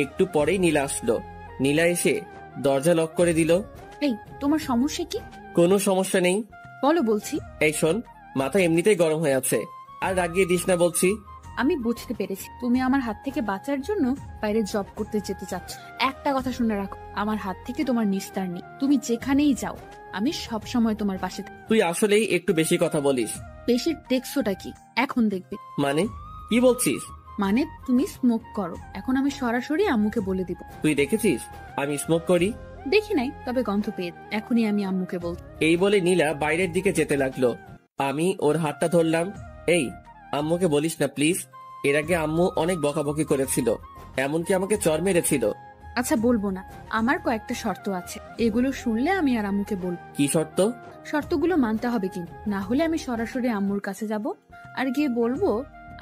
একটু পরেই নীলা আসলো। নীলা এসে দরজা লক করে দিল। এই তোমার সমস্যা কি? কোনো সমস্যা নেই, বলো বলছি। এই শোন, মাথা এমনিতেই গরম হয়ে আছে, আর রাগিয়ে দিস না বলছি। আমি বুঝতে পেরেছি তুমি আমার হাত থেকে বাঁচার জন্য বাইরে জব করতে যেতে চাচ্ছ। একটা কথা শুনে রাখো, আমার হাত থেকে তোমার নিস্তার নেই। তুমি যেখানেই যাও আমি সব সময় তোমার পাশে থাকি। তুই আসলেই একটু বেশি কথা বলিস। বেশি দেখছোটা কি, এখন দেখবে। মানে কি বলছিস? মানে তুমি স্মোক করো, এখন আমি সরাসরি আম্মুকে বলে দিব। তুই দেখেছিস আমি স্মোক করি? দেখি নাই, তবে গন্ধ পেয়ে এখনই আমি আম্মুকে বল। এই বলে নীলা বাইরের দিকে যেতে লাগলো। আমি ওর হাতটা ধরলাম। এই আম্মুকে বলিস না প্লিজ। এর আগে আম্মু অনেক বকাবকি করেছিল, এমনকি আমাকে চর মেরেছিল। আচ্ছা বলবো না, আমার কয়েকটা শর্ত আছে, এগুলো শুনলে আমি আর আম্মুকে বলবো। কি শর্ত? শর্তগুলো মানতে হবে কিন্তু, না হলে আমি সরাসরি আম্মুর কাছে যাব আর গিয়ে বলবো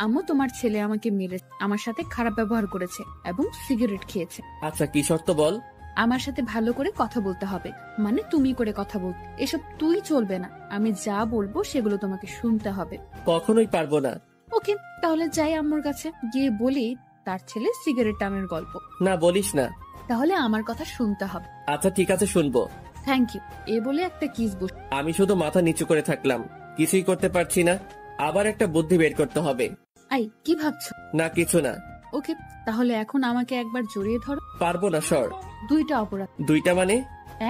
আম্মু তোমার ছেলে আমাকে মেরে আমার সাথে খারাপ ব্যবহার করেছে এবং সিগারেট খেয়েছে। আচ্ছা কি শর্ত বল? আমার সাথে ভালো করে কথা বলতে হবে, মানে তুমি করে কথা বল। এসব তুই চলবে না, আমি যা বলবো সেগুলো তোমাকে শুনতে হবে। কখনোই পারবো না। ওকে, তাহলে যাই আম্মুর কাছে, গিয়ে বলি তার ছেলে সিগারেট টানের গল্প। না বলিস না। তাহলে আমার কথা শুনতে হবে। আচ্ছা ঠিক আছে, শুনবো। Thank you. এ বলে একটা কিস বস। আমি শুধু মাথা নিচু করে থাকলাম, কিছুই করতে পারছি না। আবার একটা বুদ্ধি বের করতে হবে। আই কি ভাবছো? না কিছু না। ওকে, তাহলে এখন আমাকে একবার জড়িয়ে ধরো। পারবো না সর। 2টা অপরাধ। 2টা মানে?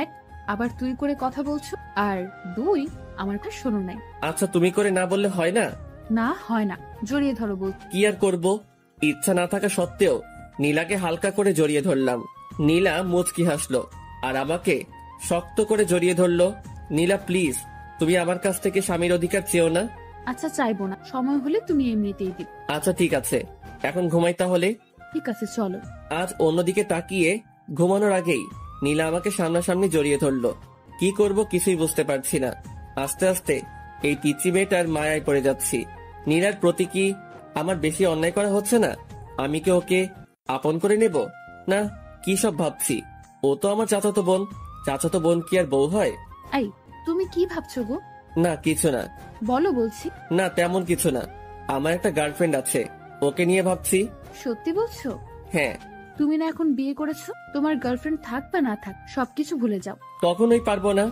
1, আবার তুই করে কথা বলছো, আর 2, আমার কথা শোনো নাই। আচ্ছা তুমি করে না বললে হয় না? না হয় না, জড়িয়ে ধরো বল। কি আর করব, ইচ্ছা না থাকা সত্ত্বেও নীলাকে হালকা করে জড়িয়ে ধরলাম। নীলা মুচকি হাসলো আর আমাকে শক্ত করে জড়িয়ে ধরলো। নীলা প্লিজ, তুমি আমার কাছ থেকে স্বামীর অধিকার চেও না। আচ্ছা চাইবো না, সময় হলে তুমি এমনিতেই দিবে। আচ্ছা ঠিক আছে, এখন ঘুমাই তাহলে। ঠিক আছে চলো। আজ অন্যদিকে তাকিয়ে ঘুমানোর আগেই নীলা আমাকে সামনাসামনি জড়িয়ে ধরলো। কি করব কিছুই বুঝতে পারছি না। আস্তে আস্তে এই পিচ্চি মেয়েটার মায়ায় পড়ে যাচ্ছি। নীলার প্রতি কি আমার বেশি অন্যায় করা হচ্ছে না? আমি কি ওকে আপন করে নেব? না, কি সব ভাবছি। ও তো আমার চাচাতো বোন। চাচাতো বোন কি আর বউ হয়? এই তুমি কি ভাবছো গো? না কিছু না। বলো বলছি। না তেমন কিছু না, আমার একটা গার্লফ্রেন্ড আছে, ওকে নিয়ে ভাবছি। সত্যি বলছো? হ্যাঁ। তুমি না এখন বিয়ে করেছো, তোমার গার্লফ্রেন্ড থাক বা না থাক সবকিছু ভুলে যাও। কখনোই পারবো না।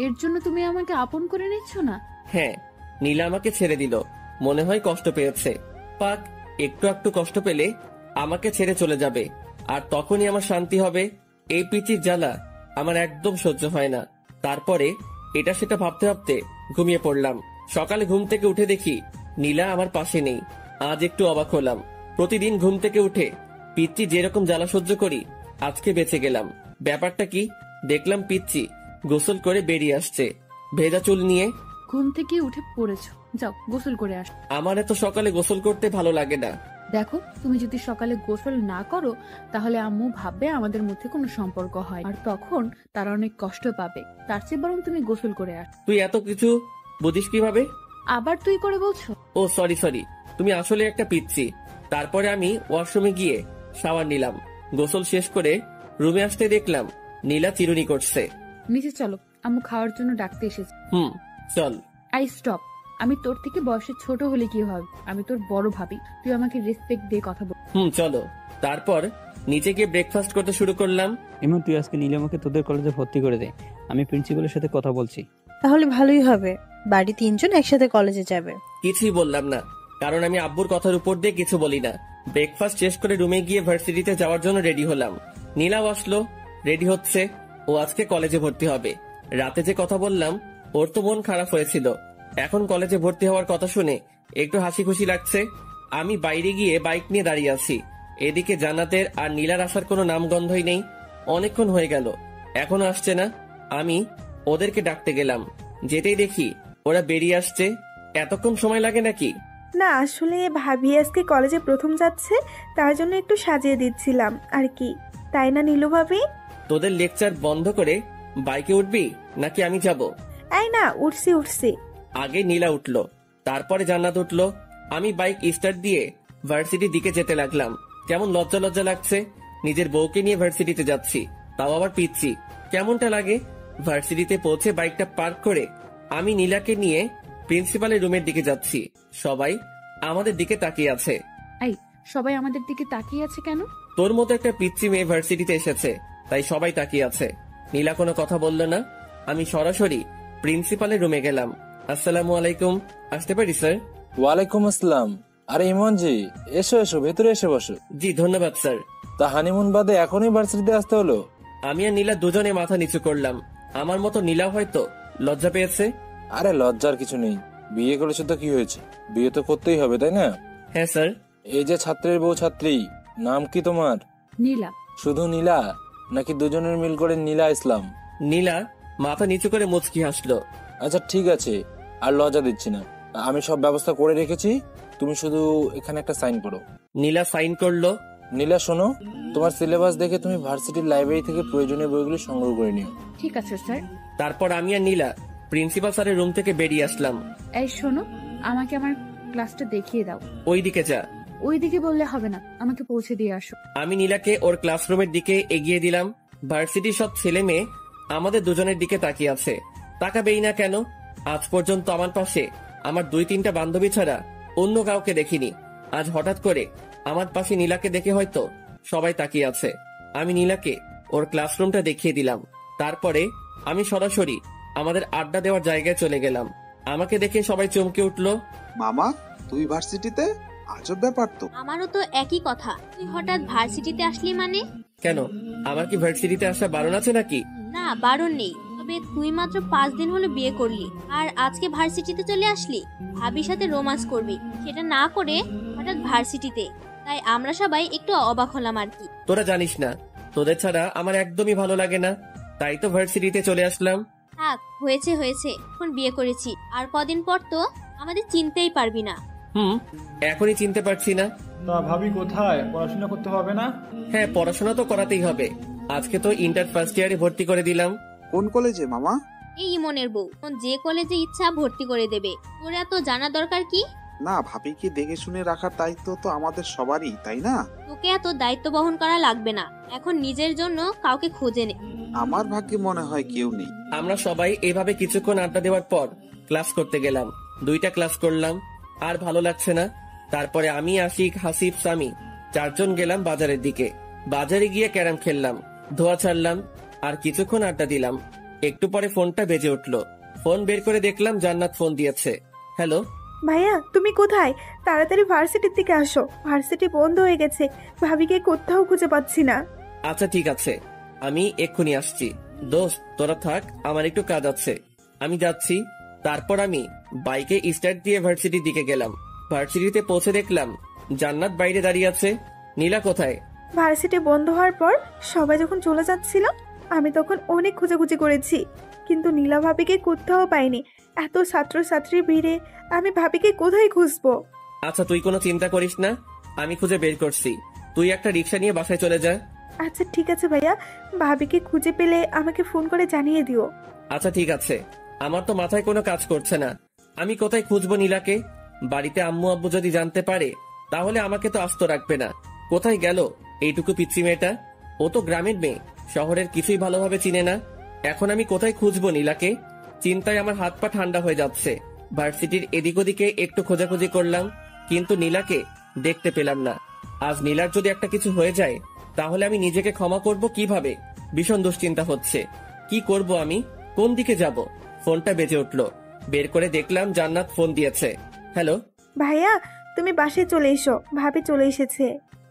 এর জন্য তুমি আমাকে আপন করে নিচ্ছ না? হ্যাঁ, নীলা আমাকে ছেড়ে দিল, মনে হয় কষ্ট পেয়েছে। পাক, একটু একটু কষ্ট পেলে আমাকে ছেড়ে চলে যাবে, আর তখনই আমার শান্তি হবে। এই পিচির জ্বালা আমার একদম সহ্য হয় না। তারপরে এটা সেটা ভাবতে ভাবতে ঘুমিয়ে পড়লাম। সকালে ঘুম থেকে উঠে দেখি নীলা আমার পাশে নেই। আজ একটু অবাক হলাম। প্রতিদিন ঘুম থেকে উঠে পিচ্চি যেরকম জ্বালা সহ্য করি, আজকে বেঁচে গেলাম। ব্যাপারটা কি, দেখলাম পিচ্চি গোসল করে বেরিয়ে আসছে ভেজা চুল নিয়ে। ঘুম থেকে উঠে পড়েছো, যাও গোসল করে আস। আমার এত সকালে গোসল করতে ভালো লাগে না। দেখো, তুমি যদি সকালে গোসল না করো তাহলে আম্মু ভাববে আমাদের মধ্যে কোনো সম্পর্ক হয়, আর তখন তারা অনেক কষ্ট পাবে। তার চেয়ে বরং তুমি গোসল করে আস। তুই এত কিছু বুঝিস কিভাবে? আবার তুই করে বলছো? ও সরি, তুমি আসলে একটা পিচ্চি। তারপরে আমি ওয়াশরুমে গিয়ে শাওয়ার নিলাম। গোসল শেষ করে রুমে আসতে দেখলাম নীলা চিরুনি করছে। নিচে চলো, আম্মু খাওয়ার জন্য ডাকতে এসেছে। চল। I stop. আমি তোর থেকে বয়সে ছোট হলে কি হবে, আমি তোর বড় ভাবি, তুই আমাকে রেসপেক্ট দিয়ে কথা বল। চলো। তারপর নিচে গিয়ে ব্রেকফাস্ট করতে শুরু করলাম। এমন তুই আজকে নীলিমাকে তোদের কলেজে ভর্তি করে দে, আমি প্রিন্সিপালের সাথে কথা বলছি। তাহলে ভালোই হবে, বাড়ি 3 জন একসাথে কলেজে যাবে। কিছুই বললাম না, কারণ আমি আব্বুর কথার উপর দিয়ে কিছু বলি না। ব্রেকফাস্ট শেষ করে রুমে গিয়ে ভার্সিটিতে যাওয়ার জন্য রেডি হলাম। নীলাও আসলো, রেডি হচ্ছে। ও আজকে কলেজে ভর্তি হবে। রাতে যে কথা বললাম, ওর তো মন খারাপ হয়েছিল। এখন কলেজে ভর্তি হওয়ার কথা শুনে একটু হাসি খুশি লাগছে। আমি বাইরে গিয়ে বাইক নিয়ে দাঁড়িয়ে আছি। এদিকে জান্নাতের আর নীলার আসার কোনো নামগন্ধই নেই। অনেকক্ষণ হয়ে গেল, এখনো আসছে না। আমি ওদেরকে ডাকতে গেলাম, যেতেই দেখি ওরা বেরিয়ে আসছে। এতক্ষণ সময় লাগে নাকি? না আসলে ভাবি আজকে কলেজে প্রথম যাচ্ছে, তার জন্য একটু সাজিয়ে দিচ্ছিলাম আর কি, তাই না নীলু ভাবি? তোদের লেকচার বন্ধ করে বাইকে উঠবি নাকি আমি যাব? এই না, উঠছি। আগে নীলা উঠলো, তারপরে জান্নাত উঠলো। আমি বাইক স্টার্ট দিয়ে ভার্সিটির দিকে যেতে লাগলাম। কেমন লজ্জা লজ্জা লাগছে, নিজের বউকে নিয়ে ভার্সিটিতে যাচ্ছি, তাও আবার পিচ্ছি। কেমনটা লাগে? ভার্সিটিতে পৌঁছে বাইকটা পার্ক করে আমি নীলাকে নিয়ে প্রিন্সিপালের রুমের দিকে যাচ্ছি। সবাই আমাদের দিকে তাকিয়ে আছে। এই সবাই আমাদের দিকে তাকিয়ে আছে কেন? তোর মতো একটা পিচ্চি মেয়ে ভার্সিটিতে এসেছে, তাই সবাই তাকিয়ে আছে। নীলা কোনো কথা বলল না। আমি সরাসরি প্রিন্সিপালের রুমে গেলাম। আসসালামু আলাইকুম, আসতে পারি স্যার? ওয়ালাইকুম আসসালাম। আরে ইমন জি, এসো ভেতরে এসে বসো। জি ধন্যবাদ স্যার। তা হানিমুন বাদে এখনই ভার্সিটিতে আসতে হলো? আমি আর নীলা দুজনে মাথা নিচু করলাম। আমার মতো নীলা হয়তো লজ্জা পেয়েছে। আরে লজ্জার কিছু নেই, বিয়ে করেছো তো কি হয়েছে, বিয়ে তো করতেই হবে তাই না? হ্যাঁ স্যার। এই যে ছাত্রের বউ ছাত্রী, নাম কি তোমার? নীলা। শুধু নীলা নাকি দুজনের মিল করে নীলা ইসলাম? নীলা মাথা নিচু করে মুচকি হাসলো। আচ্ছা ঠিক আছে, আর লজ্জা দিচ্ছি না, আমি সব ব্যবস্থা করে রেখেছি, তুমি শুধু এখানে একটা সাইন করো। নীলা সাইন করলো। নীলা শোনো, তোমার সিলেবাস দেখে তুমি ভার্সিটির লাইব্রেরি থেকে প্রয়োজনীয় বইগুলো সংগ্রহ করে নিও। ঠিক আছে স্যার। তারপর আমি আর নীলা প্রিন্সিপাল স্যারের রুম থেকে বেরিয়ে আসলাম। এই শোনো, আমাকে আমার ক্লাসটা দেখিয়ে দাও। ওইদিকে যা। ওইদিকে বললে হবে না, আমাকে পৌঁছে দিয়ে আসো। আমি নীলাকে ওর ক্লাসরুমের দিকে এগিয়ে দিলাম। ভার্সিটির সব ছেলে মেয়ে আমাদের দুজনের দিকে তাকিয়ে আছে। তাকাবেই না কেন? আজ পর্যন্ত আমার পাশে আমার 2-3টা বান্ধবী ছাড়া অন্য কাউকে দেখিনি। আজ হঠাৎ করে আমার পাশে নীলাকে দেখে হয়তো সবাই তাকিয়ে আছে। আমি নীলাকে ওর ক্লাসরুমটা দেখিয়ে দিলাম। তারপরে আমি সরাসরি আমাদের আড্ডা দেওয়ার জায়গায় চলে গেলাম। আমাকে দেখে সবাই চমকে উঠলো। মামা, তুই ভার্সিটিতে? আজব ব্যাপার তো। আমারও তো একই কথা, তুই হঠাৎ ভার্সিটিতে আসলি মানে? কেন, আমার কি ভার্সিটিতে আসা বারণ আছে নাকি? না, বারণ নেই, তবে তুই মাত্র 5 দিন হলো বিয়ে করলি আর আজকে ভার্সিটিতে চলে আসলি, ভাবির সাথে রোমান্স করবি, সেটা না করে হঠাৎ ভার্সিটিতে, তাই আমরা সবাই একটু অবাক হলাম আর কি। তোরা জানিস না, তোদের ছাড়া আমার একদমই ভালো লাগে না, তাই তো ভার্সিটিতে চলে আসলাম। থাক, হয়েছে, এখন বিয়ে করেছি, আর কদিন পর তো আমাদের চিনতেই পারবি না। এখনই চিনতে পারছি না। তা ভাবি কোথায়, পড়াশোনা করতে হবে না? হ্যাঁ, পড়াশোনা তো করাতেই হবে। আজকে তো ইন্টার ফার্স্ট ইয়ারে ভর্তি করে দিলাম। কোন কলেজে মামা? এই ইমনের বউ যে কলেজে ইচ্ছা ভর্তি করে দেবে, তোর এত জানা দরকার কি? না, ভাবিকে দেখে শুনে রাখার দায়িত্ব তো আমাদের সবারই, তাই না? তোকে এত দায়িত্ব বহন করা লাগবে না, এখন নিজের জন্য কাউকে খুঁজে নে। আমার ভাগ্যে মনে হয় কেউ নেই। আমরা সবাই এভাবে কিছুক্ষণ আড্ডা দেওয়ার পর ক্লাস করতে গেলাম। 2টা ক্লাস করলাম, আর ভালো লাগছে না। তারপরে আমি, আশিক, হাসিব, সামি 4 জন গেলাম বাজারের দিকে। বাজারে গিয়ে ক্যারাম খেললাম, ধোয়া ছাড়লাম, আর কিছুক্ষণ আড্ডা দিলাম। একটু পরে ফোনটা বেজে উঠলো। ফোন বের করে দেখলাম জান্নাত ফোন দিয়েছে। হ্যালো ভাইয়া, তুমি কোথায়? তাড়াতাড়ি ভার্সিটির দিকে আসো, ভার্সিটি বন্ধ হয়ে গেছে, ভাবিকে কোথাও খুঁজে পাচ্ছি না। আচ্ছা ঠিক আছে, আমি এক্ষুনি আসছি। দোস্ত তোরা থাক, আমার একটু কাজ আছে, আমি যাচ্ছি। তারপর আমি বাইকে স্টার্ট দিয়ে ভার্সিটির দিকে গেলাম। ভার্সিটিতে পৌঁছে দেখলাম জান্নাত বাইরে দাঁড়িয়ে আছে। নীলা কোথায়? ভার্সিটি বন্ধ হওয়ার পর সবাই যখন চলে যাচ্ছিল, আমি তখন অনেক খোঁজাখুঁজি করেছি, কিন্তু নীলা ভাবিকে কোথাও পাইনি। এত ছাত্রছাত্রীর ভিড়ে আমি ভাবিকে কোথায় খুঁজবো? আচ্ছা তুই কোনো চিন্তা করিস না, আমি খুঁজে বের করছি। তুই একটা রিক্সা নিয়ে বাসায় চলে যা। আচ্ছা ঠিক আছে ভাইয়া, ভাবিকে খুঁজে পেলে আমাকে ফোন করে জানিয়ে দিও। আচ্ছা ঠিক আছে। আমার তো মাথায় কোনো কাজ করছে না, আমি কোথায় খুঁজবো নীলাকে? বাড়িতে আম্মু আব্বু যদি জানতে পারে তাহলে আমাকে তো আস্ত রাখবে না। কোথায় গেল এইটুকু পিচ্ছি মেয়েটা? ও তো গ্রামের মেয়ে, শহরের কিছুই ভালোভাবে চিনে না। এখন আমি কোথায় খুঁজবো নীলাকে? চিন্তায় আমার হাত পা ঠান্ডা হয়ে যাচ্ছে। ভার্সিটির এদিক ওদিকে একটু খোঁজাখুঁজি করলাম, কিন্তু নীলাকে দেখতে পেলাম না। আজ নীলার যদি একটা কিছু হয়ে যায় তাহলে আমি নিজেকে ক্ষমা করব কিভাবে? ভীষণ দুশ্চিন্তা হচ্ছে। কি করব আমি? কোন দিকে যাব? ফোনটা বেজে উঠলো, বের করে দেখলাম জান্নাত ফোন দিয়েছে। হ্যালো ভাইয়া, তুমি বাসায় চলে এসো, ভাবি চলে এসেছে।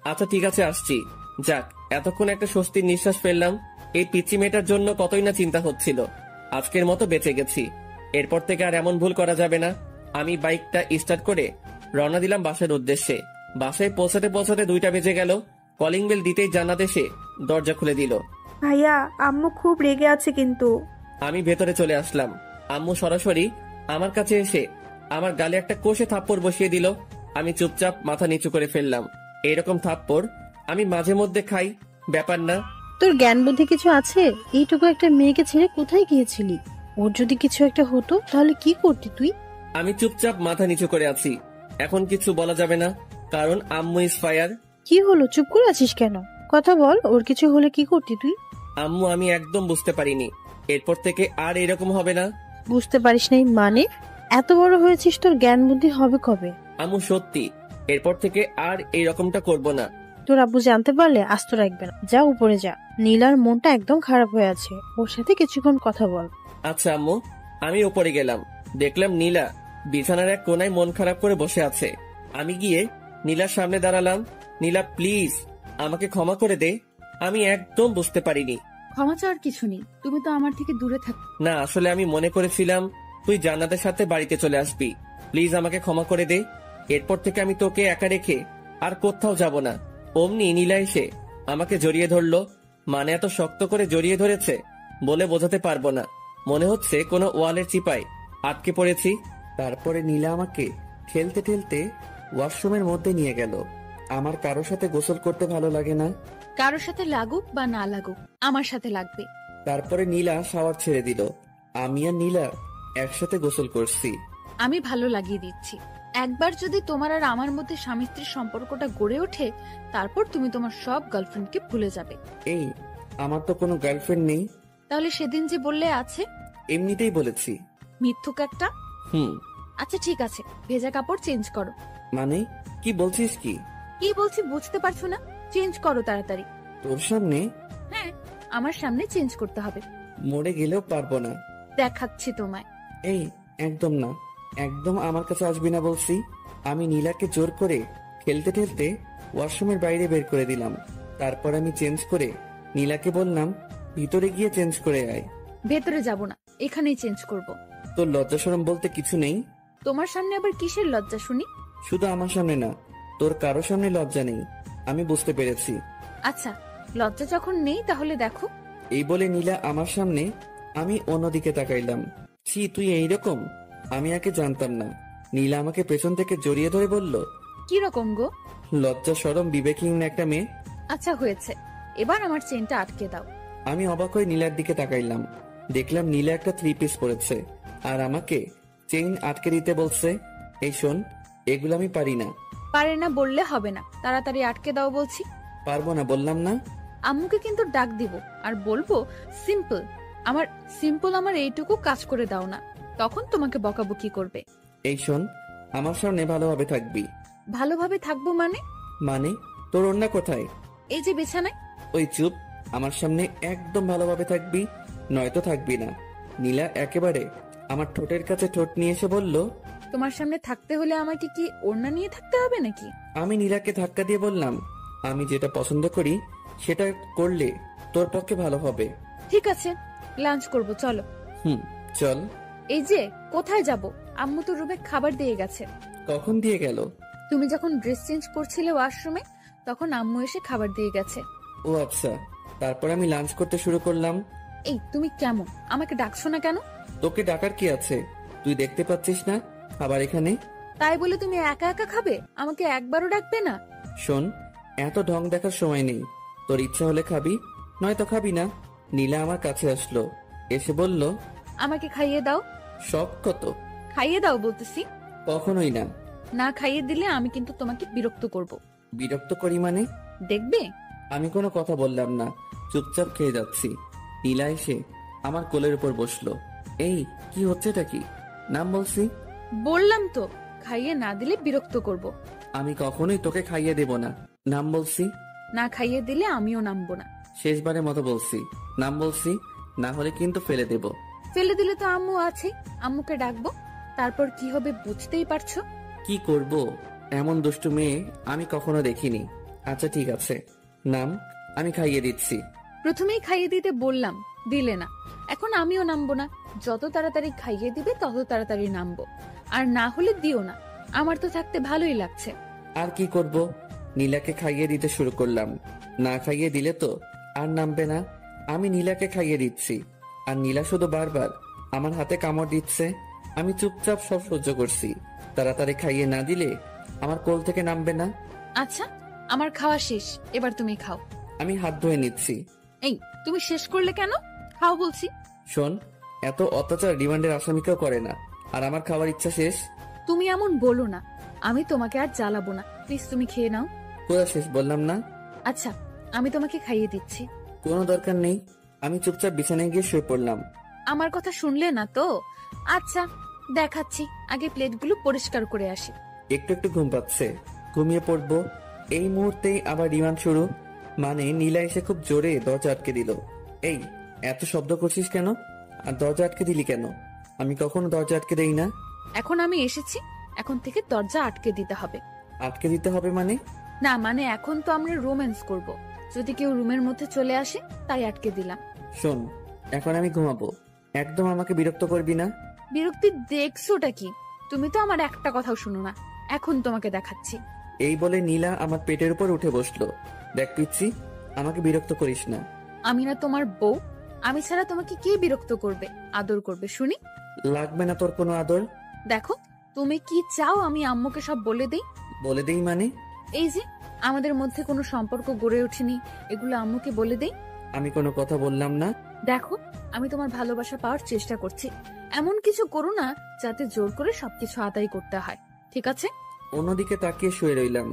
আচ্ছা ঠিক আছে, আসছি। যাক, এতক্ষণ একটা স্বস্তির নিঃশ্বাস ফেললাম। এই পিচ্চি মেয়েটার জন্য কতই না চিন্তা হচ্ছিল। আজকের মতো বেঁচে গেছি, এরপর থেকে আর এমন ভুল করা যাবে না। আমি বাইকটা স্টার্ট করে রওনা দিলাম বাসার উদ্দেশ্যে। বাসায় পৌঁছাতে পৌঁছাতে 2টা বেজে গেল। কলিং বেল দিতেই জান্নাত এসে দরজা খুলে দিল। ভাইয়া, আম্মু খুব রেগে আছে কিন্তু। আমি ভেতরে চলে আসলাম। আম্মু সরাসরি আমার কাছে এসে আমার গালে একটা কষে থাপ্পড় বসিয়ে দিল। আমি চুপচাপ মাথা নিচু করে ফেললাম। এইরকম থাপ্পড় আমি মাঝে মধ্যে খাই, ব্যাপার না। তোর জ্ঞান বুদ্ধি কিছু আছে? এইটুকু একটা মেয়েকে ছেড়ে কোথায় গিয়েছিলি? ওর যদি কিছু একটা হতো তাহলে কি করতি তুই? আমি চুপচাপ মাথা নিচু করে আছি। এখন কিছু বলা যাবে না, কারণ আম্মু ইজ ফায়ার। কি হলো, চুপ করে আছিস কেন? কথা বল, ওর কিছু হলে কি করতি তুই? আম্মু, আমি একদম বুঝতে পারিনি। এরপর থেকে আর এরকম হবে না। বুঝতে পারিস নাই মানে? এত বড় হয়েছিস, তোর জ্ঞান বুদ্ধি হবে কবে? আম্মু সত্যি, এরপর থেকে আর এইরকমটা করব না। তোর আব্বু জানতে পারলে আস্ত রাখবে না। যা উপরে যা, নীলার মনটা একদম খারাপ হয়ে আছে, ওর সাথে কিছুক্ষণ কথা বল। আচ্ছা আম্মু। আমি উপরে গেলাম, দেখলাম নীলা বিছানার এক কোনায় মন খারাপ করে বসে আছে। আমি গিয়ে নীলার সামনে দাঁড়ালাম। নীলা প্লিজ আমাকে ক্ষমা করে দে, আমি একদম বুঝতে পারিনি। ক্ষমা চাওয়ার কিছু নেই, তুমি তো আমার থেকে দূরে থাক। না, আসলে আমি মনে করেছিলাম তুই জান্নাতের সাথে বাড়িতে চলে আসবি। প্লিজ আমাকে ক্ষমা করে দে। এরপর থেকে আমি তোকে একা রেখে আর কোথাও যাব না। অমনি নীলা এসে আমাকে জড়িয়ে ধরলো। মানে এত শক্ত করে জড়িয়ে ধরেছে বলে বোঝাতে পারবো না। মনে হচ্ছে কোনো ওয়ালের চিপায় আটকে পড়েছি। তারপরে নীলা আমাকে ঠেলতে ঠেলতে ওয়াশরুমের মধ্যে নিয়ে গেল। আমার কারোর সাথে গোসল করতে ভালো লাগে না। কারোর সাথে লাগুক বা না লাগুক, আমার সাথে লাগবে। তারপরে নীলা শাওয়ার ছেড়ে দিল। আমি আর নীলা একসাথে গোসল করছি। আমি ভালো লাগিয়ে দিচ্ছি। একবার যদি তোমার আর আমার মধ্যে স্বামী স্ত্রীর সম্পর্কটা গড়ে ওঠে, তারপর তুমি তোমার সব গার্লফ্রেন্ডকে ভুলে যাবে। এই, আমার তো কোনো গার্লফ্রেন্ড নেই। তাহলে সেদিন যে বললে আছে? এমনিতেই বলেছি। মিথ্যুক একটা। আচ্ছা ঠিক আছে, ভেজা কাপড় চেঞ্জ করো। মানে কি বলছিস? কি বলছি বুঝতে পারছো না? চেঞ্জ করো তাড়াতাড়ি। তোর সামনে? হ্যাঁ, আমার সামনে চেঞ্জ করতে হবে। মরে গেলেও পারবো না। দেখাচ্ছি তোমায়। এই, একদম না, একদম আমার কাছে আসবি না বলছি। আমি নীলাকে জোর করে ঠেলতে ঠেলতে ওয়াশরুমের বাইরে বের করে দিলাম। তারপর আমি চেঞ্জ করে নীলাকে বললাম ভিতরে গিয়ে চেঞ্জ করে আয়। ভেতরে যাব না, এখানেই চেঞ্জ করব। তোর লজ্জা শরম বলতে কিছু নেই? তোমার সামনে আবার কিসের লজ্জা শুনি? শুধু আমার সামনে না, তোর কারো সামনে লজ্জা নেই, আমি বুঝতে পেরেছি। আচ্ছা, লজ্জা যখন নেই তাহলে দেখো। এই বলে নীলা আমার সামনে, আমি অন্যদিকে তাকাইলাম। ছি, তুই এইরকম? আমি আগে জানতাম না। নীলা আমাকে পেছন থেকে জড়িয়ে ধরে বলল, কি রকম গো? লজ্জা শরম বিবেকহীন একটা মেয়ে। আচ্ছা হয়েছে, এবার আমার চেনটা আটকে দাও। আমি অবাক হয়ে নীলার দিকে তাকাইলাম। দেখলাম নীলা একটা 3 পিস পরেছে আর আমাকে চেইন আটকে দিতে বলছে। এই শোন, এগুলো আমি পারি না। পারে না বললে হবে না, তাড়াতাড়ি আটকে দাও বলছি। পারবো না বললাম না। আম্মুকে কিন্তু ডাক দিব আর বলবো সিম্পল আমার এইটুকু কাজ করে দাও না, তখন তোমাকে বকাবকি করবে। এই শোন, আমার সামনে ভালোভাবে থাকবি। ভালোভাবে থাকবো মানে? মানে তোর ওড়না কোথায়? এই যে বিছানায়। ওই চুপ, আমার সামনে একদম ভালোভাবে থাকবি, নয়তো থাকবি না। নীলা একেবারে আমার ঠোঁটের কাছে ঠোঁট নিয়ে এসে বলল, তোমার সামনে থাকতে হলে আমাকে কি ওড়না নিয়ে থাকতে হবে নাকি? আমি নীলাকে ধাক্কা দিয়ে বললাম, আমি যেটা পছন্দ করি সেটা করলে তোর পক্ষে ভালো হবে। ঠিক আছে, লাঞ্চ করব, চলো। চল। এই যে কোথায় যাব? আম্মু তো রুমে খাবার দিয়ে গেছে। কখন দিয়ে গেল? তুমি যখন ড্রেস চেঞ্জ করছিলে ওয়াশরুমে, তখন আম্মু এসে খাবার দিয়ে গেছে। ও আচ্ছা, তারপর আমি লাঞ্চ করতে শুরু করলাম। এই তুমি কেমন, আমাকে ডাকছো না কেন? তোকে ডাকার কি আছে? তুই দেখতে পাচ্ছিস না খাবার এখানে? তাই বলে তুমি একা একা খাবে? আমাকে একবারও ডাকবে না? শোন, এত ঢং দেখার সময় নেই। তোর ইচ্ছা হলে খাবি, নয়তো খাবি না। নীলা আমার কাছে আসলো, এসে বলল, আমাকে খাইয়ে দাও। শখ কত? খাইয়ে দাও বলতেছি। কখনোই না। না খাইয়ে দিলে আমি কিন্তু তোমাকে বিরক্ত করব। বিরক্ত করি মানে? দেখবে। আমি কোনো কথা বললাম না, চুপচাপ খেয়ে যাচ্ছি। নীলা এসে আমার কোলের উপর বসলো। এই কি হচ্ছেটা কি? নাম বলছি। বললাম তো খাইয়ে না দিলে বিরক্ত করব। আমি কখনোই তোকে খাইয়ে দেব না, নাম বলছি। না খাইয়ে দিলে আমিও নামবো না। শেষবারের মতো বলছি, নাম বলছি, না হলে কিন্তু ফেলে দেব। ফেলে দিলে তো আম্মু আছে, আম্মুকে ডাকবো, তারপর কি হবে বুঝতেই পারছো। কি করব? এমন দুষ্টু মেয়ে আমি কখনো দেখিনি। আচ্ছা ঠিক আছে, নাম, আমি খাইয়ে দিচ্ছি। প্রথমেই খাইয়ে দিতে বললাম, দিলে না, এখন আমিও নামবো না। যত তাড়াতাড়ি খাইয়ে দিবে তত তাড়াতাড়ি নামবো, আর না হলে দিও না। আমার তো থাকতে ভালোই লাগছে। আর কি করব? নীলাকে খাইয়ে দিতে শুরু করলাম। না খাইয়ে দিলে তো আর নামবে না। আমি নীলাকে খাইয়ে দিচ্ছি, আর নীলা শুধু বারবার আমার হাতে কামড় দিচ্ছে। আমি চুপচাপ সব সহ্য করছি। তাড়াতাড়ি খাইয়ে না দিলে আমার কোল থেকে নামবে না। আচ্ছা, আমার খাওয়া শেষ, এবার তুমি খাও। আমি হাত ধুয়ে নিচ্ছি। এই তুমি শেষ করলে কেন? খাও বলছি। শোন, এত অত্যাচার ডিমান্ডের আসামি কেউ করে না, আর আমার খাওয়ার ইচ্ছা শেষ। তুমি এমন বলো না, আমি তোমাকে আর জ্বালাবো না, প্লিজ তুমি খেয়ে নাও। কোথা শেষ বললাম না? আচ্ছা, আমি তোমাকে খাইয়ে দিচ্ছি। কোনো দরকার নেই। আমি চুপচাপ বিছানায় গিয়ে শুয়ে পড়লাম। আমার কথা শুনলে না তো? আচ্ছা দেখাচ্ছি, আগে প্লেটগুলো পরিষ্কার করে আসি। একটু একটু ঘুম পাচ্ছে, ঘুমিয়ে পড়বো। এই মুহূর্তেই আবার ডিমান্ড শুরু। মানে নীলা এসে খুব জোরে দরজা আটকে দিল। এই এত শব্দ করছিস কেন? আর দরজা আটকে দিলি কেন? আমি কখনো দরজা আটকে দেই না। এখন আমি এসেছি, এখন থেকে দরজা আটকে দিতে হবে। আটকে দিতে হবে মানে? না মানে এখন তো আমরা রোম্যান্স করব, যদি কেউ রুমের মধ্যে চলে আসে তাই আটকে দিলাম। শোন, এখন আমি ঘুমাবো, একদম আমাকে বিরক্ত করবি না। বিরক্তি দেখছোটা কি? তুমি তো আমার একটা কথাও শুনো না, এখন তোমাকে দেখাচ্ছি। এই বলে নীলা আমার পেটের উপর উঠে বসলো। দেখ পিচ্ছি, আমাকে বিরক্ত করিস না। আমি না তোমার বউ? আমি ছাড়া তোমাকে কে বিরক্ত করবে, আদর করবে শুনি? লাগবে না তোর কোনো আদর। দেখো তুমি কি চাও আমি আম্মুকে সব বলে দেই? বলে দেই মানে? এই যে আমাদের মধ্যে কোনো সম্পর্ক গড়ে ওঠেনি, এগুলো আম্মুকে বলে দেই। আমি কোনো কথা বললাম না। দেখো আমি তোমার ভালোবাসা পাওয়ার চেষ্টা করছি, এমন কিছু করো না যাতে জোর করে সবকিছু আদায় করতে হয়, ঠিক আছে? অন্যদিকে তাকিয়ে শুয়ে রইলাম।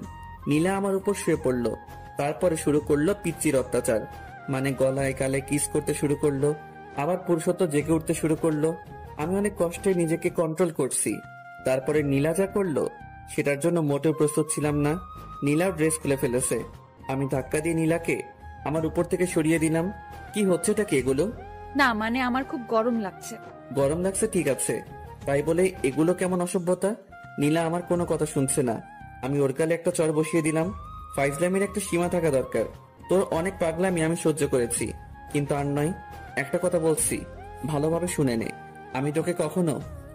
নীলা আমার উপর শুয়ে পড়লো, তারপরে শুরু করলো পিচ্চির অত্যাচার। মানে গলায় গালে কিস করতে শুরু করলো, আবার পুরুষত্ব জেগে উঠতে শুরু করলো। আমি অনেক কষ্টে নিজেকে কন্ট্রোল করছি। তারপরে নীলা যা করলো সেটার জন্য মোটেও প্রস্তুত ছিলাম না। নীলাও ড্রেস খুলে ফেলেছে। আমি ধাক্কা দিয়ে নীলাকে আমার উপর থেকে সরিয়ে দিলাম। কি হচ্ছেটা কি এগুলো? না মানে আমার খুব গরম লাগছে। গরম লাগছে ঠিক আছে, তাই বলে এগুলো কেমন অসভ্যতা? নীলা আমার কোনো কথা শুনছে না। আমি ওর গালে একটা চর বসিয়ে দিলাম। ফাইজলামের একটা সীমা থাকা দরকার। তোর অনেক পাগলামি আমি সহ্য করেছি, কিন্তু আর নয়। একটা কথা বলছি, ভালোভাবে শুনে নে। আমি তোকে কখনো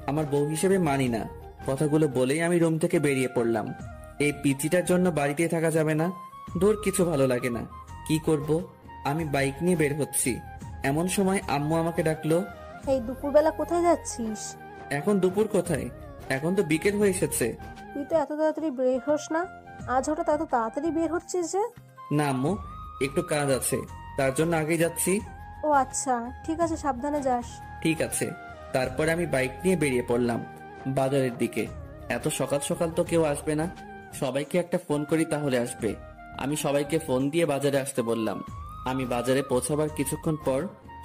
আমার বউ হিসেবে মানি না। কথাগুলো বলেই আমি রুম থেকে বেরিয়ে পড়লাম। এই পিচিটার জন্য বাড়িতে থাকা যাবে না। দূর কিছু ভালো লাগে না। কি করব? আমি বাইক নিয়ে বের হচ্ছি, এমন সময় আম্মু আমাকে ডাকলো। এই দুপুরবেলা কোথায় যাচ্ছিস? এখন দুপুর কোথায়? এখন তো বিকেল হয়ে এসেছে। তুই তো এত তাড়াতাড়ি বের হোস না, আজ হঠাৎ এত তাড়াতাড়ি বের হচ্ছিস যে? না আম্মু, একটু কাজ আছে, তার জন্য আগে যাচ্ছি। ও আচ্ছা, ঠিক আছে, সাবধানে যাস। ঠিক আছে। তারপর আমি বাইক নিয়ে বেরিয়ে পড়লাম বাজারের দিকে। এত সকাল সকাল তো কেউ আসবে না, সবাইকে একটা ফোন করি তাহলে আসবে। আমি সবাইকে ফোন দিয়ে বাজারে আসতে বললাম। আমি বাজারে পৌঁছাবার কিছুক্ষণ পর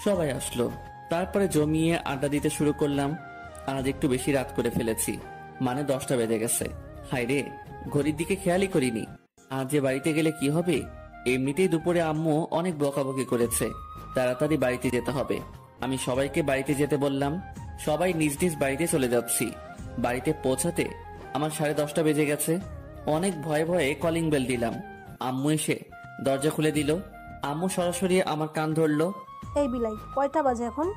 সবাই আসলো। তারপরে জমিয়ে আড্ডা দিতে শুরু করলাম। আজ একটু বেশি রাত করে ফেলেছি, মানে 10টা বেজে গেছে। হায় রে, ঘড়ির দিকে খেয়ালই করিনি। আজ যে বাড়িতে গেলে কি হবে? এমনিতেই দুপুরে আম্মু অনেক বকাবকি করেছে, তাড়াতাড়ি বাড়িতে যেতে হবে। আমি সবাইকে বাড়িতে যেতে বললাম। সবাই নিজ নিজ বাড়িতে চলে যাচ্ছি। বাড়িতে পৌঁছাতে আমার 10:30 বেজে গেছে। অনেক ভয়ে ভয়ে কলিং বেল দিলাম। আম্মু এসে দরজা খুলে দিল। আম্মু সরাসরি আমার কান ধরলো। এই বিলাই, কয়টা বাজে এখন?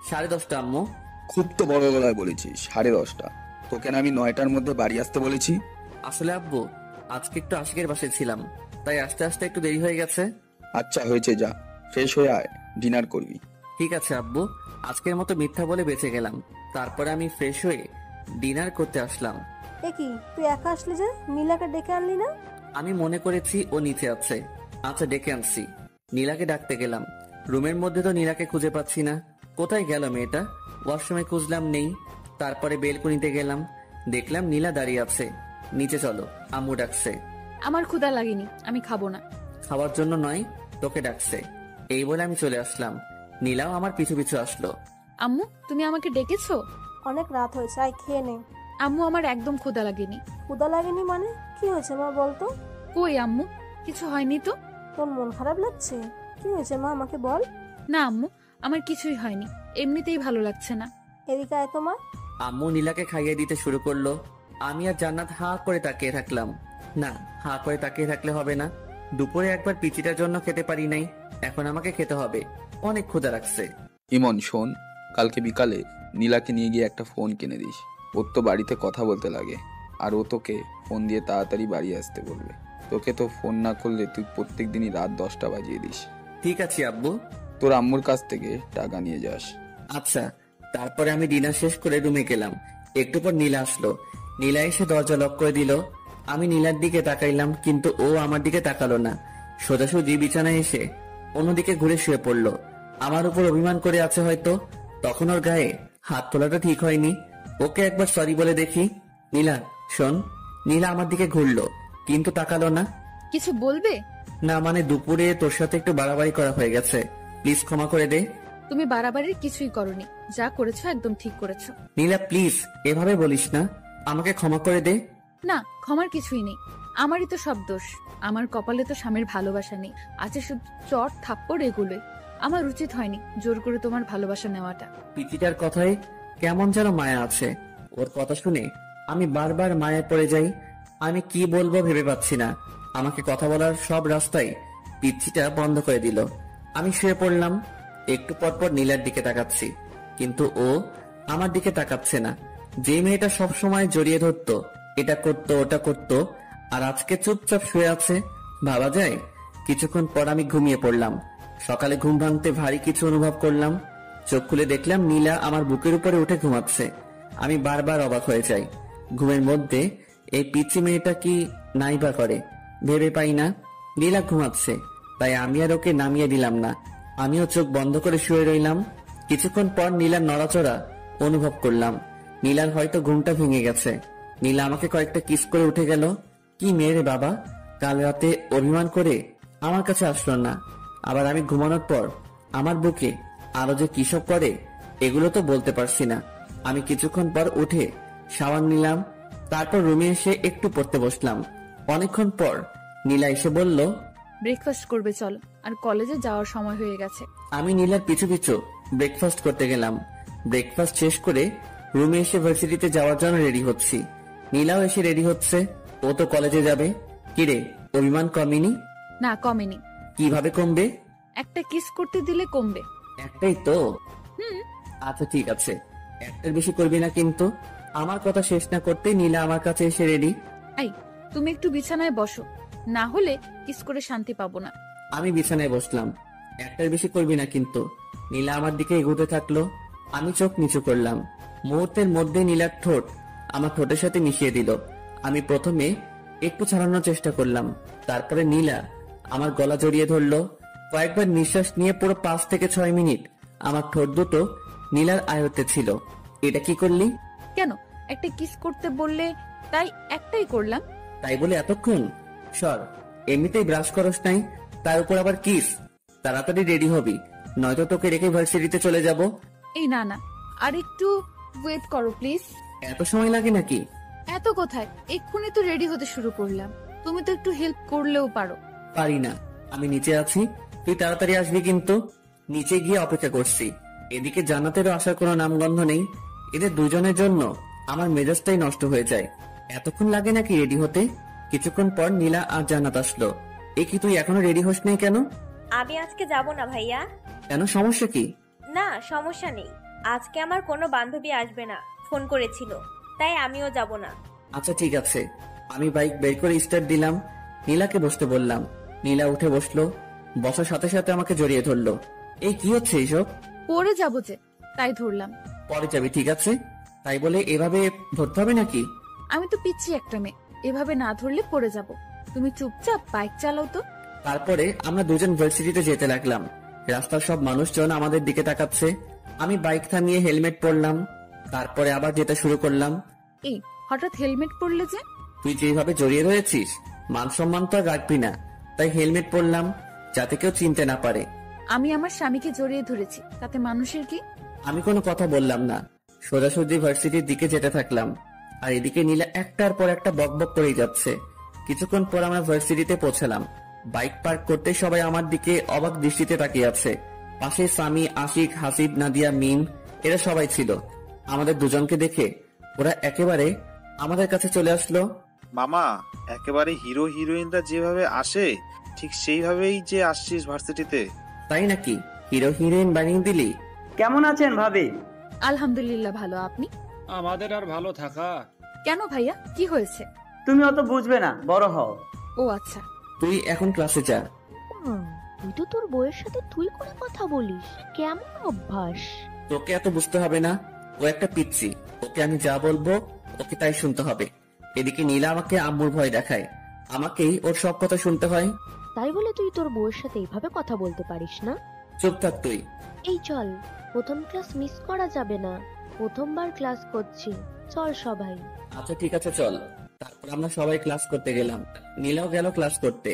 10:30 আম্মু। খুব তো বড় গলায় বলেছিস 10:30। তোকে না আমি 9টার মধ্যে বাড়ি আসতে বলেছি? আসলে আব্বু, আজকে একটু আশিকের বাসায় ছিলাম, তাই আস্তে আস্তে একটু দেরি হয়ে গেছে। আচ্ছা হয়েছে, যা ফ্রেশ হয়ে আয়, ডিনার করবি। ঠিক আছে আব্বু। আজকের মতো মিথ্যা বলে বেঁচে গেলাম। তারপরে আমি ফ্রেশ হয়ে ডিনার করতে আসলাম। এ কি, তুই একা আসলি যে? নীলাকে ডেকে আনলি না? আমি মনে করেছি ও নিচে আছে। আচ্ছা, ডেকে আনছি। নীলাকে ডাকতে গেলাম। রুমের মধ্যে তো নীলাকে খুঁজে পাচ্ছি না। কোথায় গেল মেয়েটা? ওয়াশরুমে খুঁজলাম, নেই। তারপরে বেলকনিতে গেলাম, দেখলাম নীলা দাঁড়িয়ে আছে। নিচে চলো, আম্মু ডাকছে। আমার ক্ষুধা লাগেনি, আমি খাবো না। খাওয়ার জন্য নয়, তোকে ডাকছে। এই বলে আমি চলে আসলাম। নীলাও আমার পিছু পিছু আসলো। আম্মু, তুমি আমাকে ডেকেছো? অনেক রাত হয়েছে, আয় খেয়ে নে। আম্মু, আমার একদম ক্ষুধা লাগেনি। ক্ষুধা লাগেনি মানে? কি হয়েছে মা, বলতো? কই আম্মু, কিছু হয়নি তো। তোর মন খারাপ লাগছে? কি হয়েছে মা, আমাকে বল। না আম্মু, আমার কিছুই হয়নি, এমনিতেই ভালো লাগছে না। এদিকে আয় তো মা। আম্মু নীলাকে খাইয়ে দিতে শুরু করলো। আমি আর জান্নাত হা করে তাকিয়ে থাকলাম। না, হা করে তাকিয়ে থাকলে হবে না। দুপুরে একবার পিচিটার জন্য খেতে পারি নাই, এখন আমাকে খেতে হবে। অনেক ক্ষুধা লাগছে। ইমন শোন, কালকে বিকালে নীলাকে নিয়ে গিয়ে একটা ফোন কিনে দিস। ওর তো বাড়িতে কথা বলতে লাগে, আর ও তোকে ফোন দিয়ে তাড়াতাড়ি বাড়ি আসতে বলবে। তোকে তো ফোন না করলে তুই প্রত্যেক দিনই রাত 10টা বাজিয়ে দিস। ঠিক আছে আব্বু। তোর আম্মুর কাছ থেকে টাকা নিয়ে যাস। আচ্ছা। তারপরে আমি ডিনার শেষ করে রুমে গেলাম। একটু পর নীলা আসলো। নীলা এসে দরজা লক করে দিল। আমি নীলার দিকে তাকাইলাম, কিন্তু ও আমার দিকে তাকালো না। সোজাসুজি বিছানায় এসে অন্যদিকে ঘুরে শুয়ে পড়লো। আমার উপর অভিমান করে আছে হয়তো। তখন ওর গায়ে হাত তোলাটা ঠিক হয়নি। ওকে একবার সরি বলে দেখি। নীলা শোন। নীলা আমার দিকে ঘুরলো, কিন্তু তাকালো না। কিছু বলবে? না, মানে দুপুরে তোর সাথে একটু বাড়াবাড়ি করা হয়ে গেছে, প্লিজ ক্ষমা করে দে। তুমি বাড়াবাড়ির কিছুই করনি, যা করেছো একদম ঠিক করেছো। নীলা প্লিজ এভাবে বলিস না, আমাকে ক্ষমা করে দে। না, ক্ষমার কিছুই নেই, আমারই তো সব দোষ। আমার কপালে তো স্বামীর ভালোবাসা নেই, আছে শুধু চট থাপ্পড় এগুলোই। আমার উচিত হয়নি জোর করে তোমার ভালোবাসা নেওয়াটা। পিচিটার কথায় কেমন যেন মায়া আছে। ওর কথা শুনে আমি বারবার মায়ায় পড়ে যাই। আমি কি বলবো ভেবে পাচ্ছি না। আমাকে কথা বলার সব রাস্তায় পিচিটা বন্ধ করে দিল। আমি শুয়ে পড়লাম। একটু পরপর নীলার দিকে তাকাচ্ছি, কিন্তু ও আমার দিকে তাকাচ্ছে না। যে মেয়েটা সব সময় জড়িয়ে ধরতো, এটা করতো ওটা করতো, আর আজকে চুপচাপ শুয়ে আছে, ভাবা যায়। কিছুক্ষণ পর আমি ঘুমিয়ে পড়লাম। সকালে ঘুম ভাঙতে ভারী কিছু অনুভব করলাম। চোখ খুলে দেখলাম নীলা আমার বুকের উপরে উঠে ঘুমাচ্ছে। আমি বারবার অবাক হয়ে যাই। ঘুমের মধ্যে এই পিচি মেয়েটা কি নাইবা করে ভেবে পাই না। নীলা ঘুমাচ্ছে, তাই আমি আর ওকে নামিয়ে দিলাম না। আমিও চোখ বন্ধ করে শুয়ে রইলাম। কিছুক্ষণ পর নীলার নড়াচড়া অনুভব করলাম। নীলার হয়তো ঘুমটা ভেঙে গেছে। নীলা আমাকে কয়েকটা কিস করে উঠে গেল। কি মেয়ে রে বাবা, কাল রাতে অভিমান করে আমার কাছে আসলো না, আবার আমি ঘুমানোর পর আমার বুকে আরো যে কিসব করে এগুলো তো বলতে পারছি না। আমি কিছুক্ষণ পর উঠে শাওয়ার নিলাম, তারপর রুমে এসে একটু পড়তে বসলাম। অনেকক্ষণ পর নীলা এসে বলল, ব্রেকফাস্ট করবে চল, আর কলেজে যাওয়ার সময় হয়ে গেছে। আমি নীলার পিছু পিছু ব্রেকফাস্ট করতে গেলাম। ব্রেকফাস্ট শেষ করে রুমে এসে ভার্সিটিতে যাওয়ার জন্য রেডি হচ্ছি। নীলাও এসে রেডি হচ্ছে, ও তো কলেজে যাবে। কিরে, অভিমান কমেনি? না, কমেনি। কিভাবে কমবে? একটা কিস করতে দিলে কমবে। একটাই তো? আচ্ছা ঠিক আছে, একটার বেশি করবি না কিন্তু। আমার কথা শেষ না করতে নীলা আমার কাছে এসে রেডি। আই, তুমি একটু বিছানায় বসো, না হলে কিস করে শান্তি পাবো না। আমি বিছানায় বসলাম। একটার বেশি করবি না কিন্তু। নীলা আমার দিকে এগোতে থাকলো। আমি চোখ নিচু করলাম। মুহূর্তের মধ্যে নীলার ঠোঁট আমার ঠোঁটের সাথে মিশিয়ে দিল। আমি প্রথমে একটু ছাড়ানোর চেষ্টা করলাম, তারপরে নীলা আমার গলা জড়িয়ে ধরলো। কয়েকবার নিঃশ্বাস নিয়ে পুরো 5 থেকে 6 মিনিট আমার ঠোঁট দুটো নীলার আয়ত্তে ছিল। এটা কি করলি? কেন, একটা কিস করতে বললে তাই একটাই করলাম। তাই বলে এতক্ষণ? সর, এমনিতেই ব্রাশ করস নাই, তার উপর আবার কিস। তাড়াতাড়ি রেডি হবি, নয়তো তোকে রেখে ভার্সিটিতে চলে যাব। এই না না, আর একটু ওয়েট করো প্লিজ। এত সময় লাগে নাকি? এত কোথায়, এক্ষুনি তো রেডি হতে শুরু করলাম। তুমি তো একটু হেল্প করলেও পারো। পারি না, আমি নিচে আছি, তুই তাড়াতাড়ি আসবি কিন্তু। নিচে গিয়ে অপেক্ষা করছি, এদিকে জান্নাতেরও আসার কোনো নামগন্ধ নেই। এদের দুজনের জন্য আমার মেজাজটাই নষ্ট হয়ে যায়। এতক্ষণ লাগে নাকি রেডি হতে? কিছুক্ষণ পর নীলা আর জান্নাত আসলো। এ কি, তুই এখনো রেডি হস নাই কেন? আমি আজকে যাব না ভাইয়া। কেন, সমস্যা কি? না, সমস্যা নেই। আজকে আমার কোনো বান্ধবী আসবে না, ফোন করেছিল, তাই আমিও যাব না। আচ্ছা ঠিক আছে। আমি বাইক বের করে স্টার্ট দিলাম, নীলাকে বসতে বললাম। নীলা উঠে বসলো, বসার সাথে সাথে আমাকে জড়িয়ে ধরলো। এই কি হচ্ছে এইসব? পরে যাবো যে, তাই ধরলাম। পরে যাবি, ঠিক আছে। তাই বলে এভাবে ধরতে হবে নাকি? আমি তো পিচ্ছি একটা মেয়ে, এভাবে না ধরলে পড়ে যাব। তুমি চুপচাপ বাইক চালাও তো। তারপরে আমরা দুজন ভার্সিটিতে যেতে লাগলাম। রাস্তার সব মানুষজন আমাদের দিকে তাকাচ্ছে। আমি বাইক থামিয়ে হেলমেট পরলাম, তারপরে আবার যেতে শুরু করলাম। এই হঠাৎ হেলমেট পরলে যে? তুই যেভাবে জড়িয়ে রয়েছিস, মান সম্মান তো আর রাখবি না, তাই হেলমেট পরলাম যাতে কেউ চিনতে না পারে। আমি আমার স্বামীকে জড়িয়ে ধরেছি, তাতে মানুষের কি? আমি কোনো কথা বললাম না, সোজাসুজি ভার্সিটির দিকে যেতে থাকলাম। আর এদিকে নীলা একটার পর একটা বকবক করেই যাচ্ছে। কিছুক্ষণ পর আমরা ভার্সিটিতে পৌঁছালাম। বাইক পার্ক করতে সবাই আমার দিকে অবাক দৃষ্টিতে তাকিয়ে আছে। পাশে সামি, আশিক, হাসিব, নাদিয়া, মিম, এরা সবাই ছিল। আমাদের দুজনকে দেখে ওরা একেবারে আমাদের কাছে চলে আসলো। মামা, একেবারে হিরো হিরোইনরা যেভাবে আসে ঠিক সেইভাবেই যে আসছিস ভার্সিটিতে। তাই নাকি? হিরো হিরোইন বানিয়ে দিলি? কেমন আছেন ভাবি? আলহামদুলিল্লাহ ভালো, আপনি? আমাদের আর ভালো থাকা। কেন ভাইয়া, কি হয়েছে? তুমি অত বুঝবে না, বড় হও। ও আচ্ছা। তুই এখন ক্লাসে যা। তুই তো তোর বউয়ের সাথে তুই করে কথা বলিস, কেমন অভ্যাস? তোকে এত বুঝতে হবে না, ও একটা পিচ্ছি, ওকে আমি যা বলবো ওকে তাই শুনতে হবে। এদিকে নীলা আমাকে আম্মুর ভয় দেখায়, আমাকেই ওর সব কথা শুনতে হয়। তাই বলে তুই তোর বউয়ের সাথে এইভাবে কথা বলতে পারিস না? চুপ থাক তুই। এই চল, প্রথম ক্লাস মিস করা যাবে না, প্রথমবার ক্লাস করছি, চল সবাই। আচ্ছা ঠিক আছে চল। তারপর আমরা সবাই ক্লাস করতে গেলাম। নীলাও গেল ক্লাস করতে।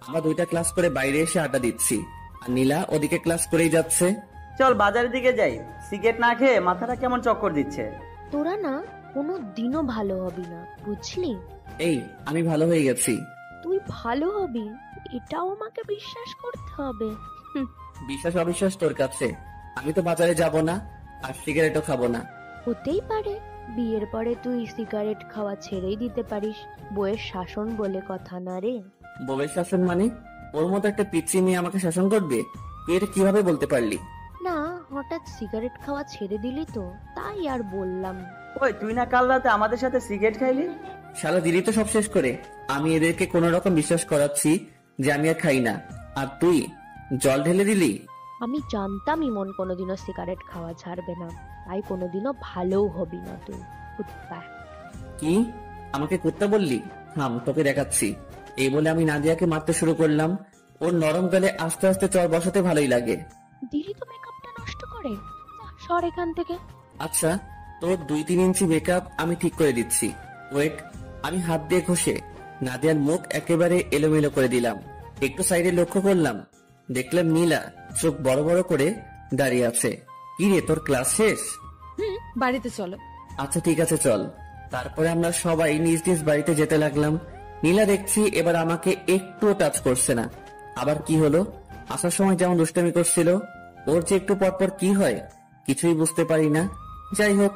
আমরা দুইটা ক্লাস করে বাইরে এসে আড্ডা দিচ্ছি, আর নীলা ওদিকে ক্লাস করেই যাচ্ছে। চল বাজারের দিকে যাই, সিগারেট না খেয়ে মাথাটা কেমন চক্কর দিচ্ছে। তোরা না কোনো দিনও ভালো হবি না, বুঝলি? এই, আমি ভালো হয়ে গেছি। তুই ভালো হবি এটাও আমাকে বিশ্বাস করতে হবে। বিশ্বাস অবিশ্বাস তোর কাছে। আমি তো বাজারে যাব না, আর সিগারেটও খাবো না। হতেই পারে বিয়ের পরে তুই সিগারেট খাওয়া ছেড়েই দিতে পারিস, বউয়ের শাসন বলে কথা না রে। বউয়ের শাসন মানে? ওর মতো একটা পিচ্ছি নিয়ে আমাকে শাসন করবে? তুই এটা কিভাবে বলতে পারলি? না, হঠাৎ সিগারেট খাওয়া ছেড়ে দিলি তো, তাই আর বললাম। ওই তুই না কাল রাতে আমাদের সাথে সিগারেট খাইলি? শালা দিলি তো সব শেষ করে। আমি এদেরকে কোন রকম বিশ্বাস করাচ্ছি যে আমি আর খাই না, আর তুই জল ঢেলে দিলি। আমি জানতাম ইমন কোনোদিনও সিগারেট খাওয়া ছাড়বে না, তাই কোনোদিনও ভালোও হবি না তুই, কুত্তা। কি? আমাকে কুত্তা বললি? থাম, তোকে দেখাচ্ছি। এই বলে আমি নাদিয়াকে মারতে শুরু করলাম। ওর নরম গালে আস্তে আস্তে চর বসাতে ভালোই লাগে। দিলি তো মেকআপটা নষ্ট করে, সর এখান থেকে। আচ্ছা, তোর 2-3 ইঞ্চি মেকআপ আমি ঠিক করে দিচ্ছি, ওয়েট। আমি হাত দিয়ে ঘষে নাদিয়ার মুখ একেবারে এলোমেলো করে দিলাম। একটু সাইডে লক্ষ্য করলাম, দেখলাম নীলা চোখ বড় বড় করে দাঁড়িয়ে আছে। কি রে, তোর ক্লাস শেষ? বাড়িতে চলো। আচ্ছা ঠিক আছে চল। তারপরে আমরা সবাই নিজ নিজ বাড়িতে যেতে লাগলাম। নীলা দেখছি এবার আমাকে একটুও টাচ করছে না। আবার কি হলো? আসার সময় যেমন দুষ্টামি করছিল, ওর যে একটু পরপর কি হয় কিছুই বুঝতে পারি না। যাই হোক,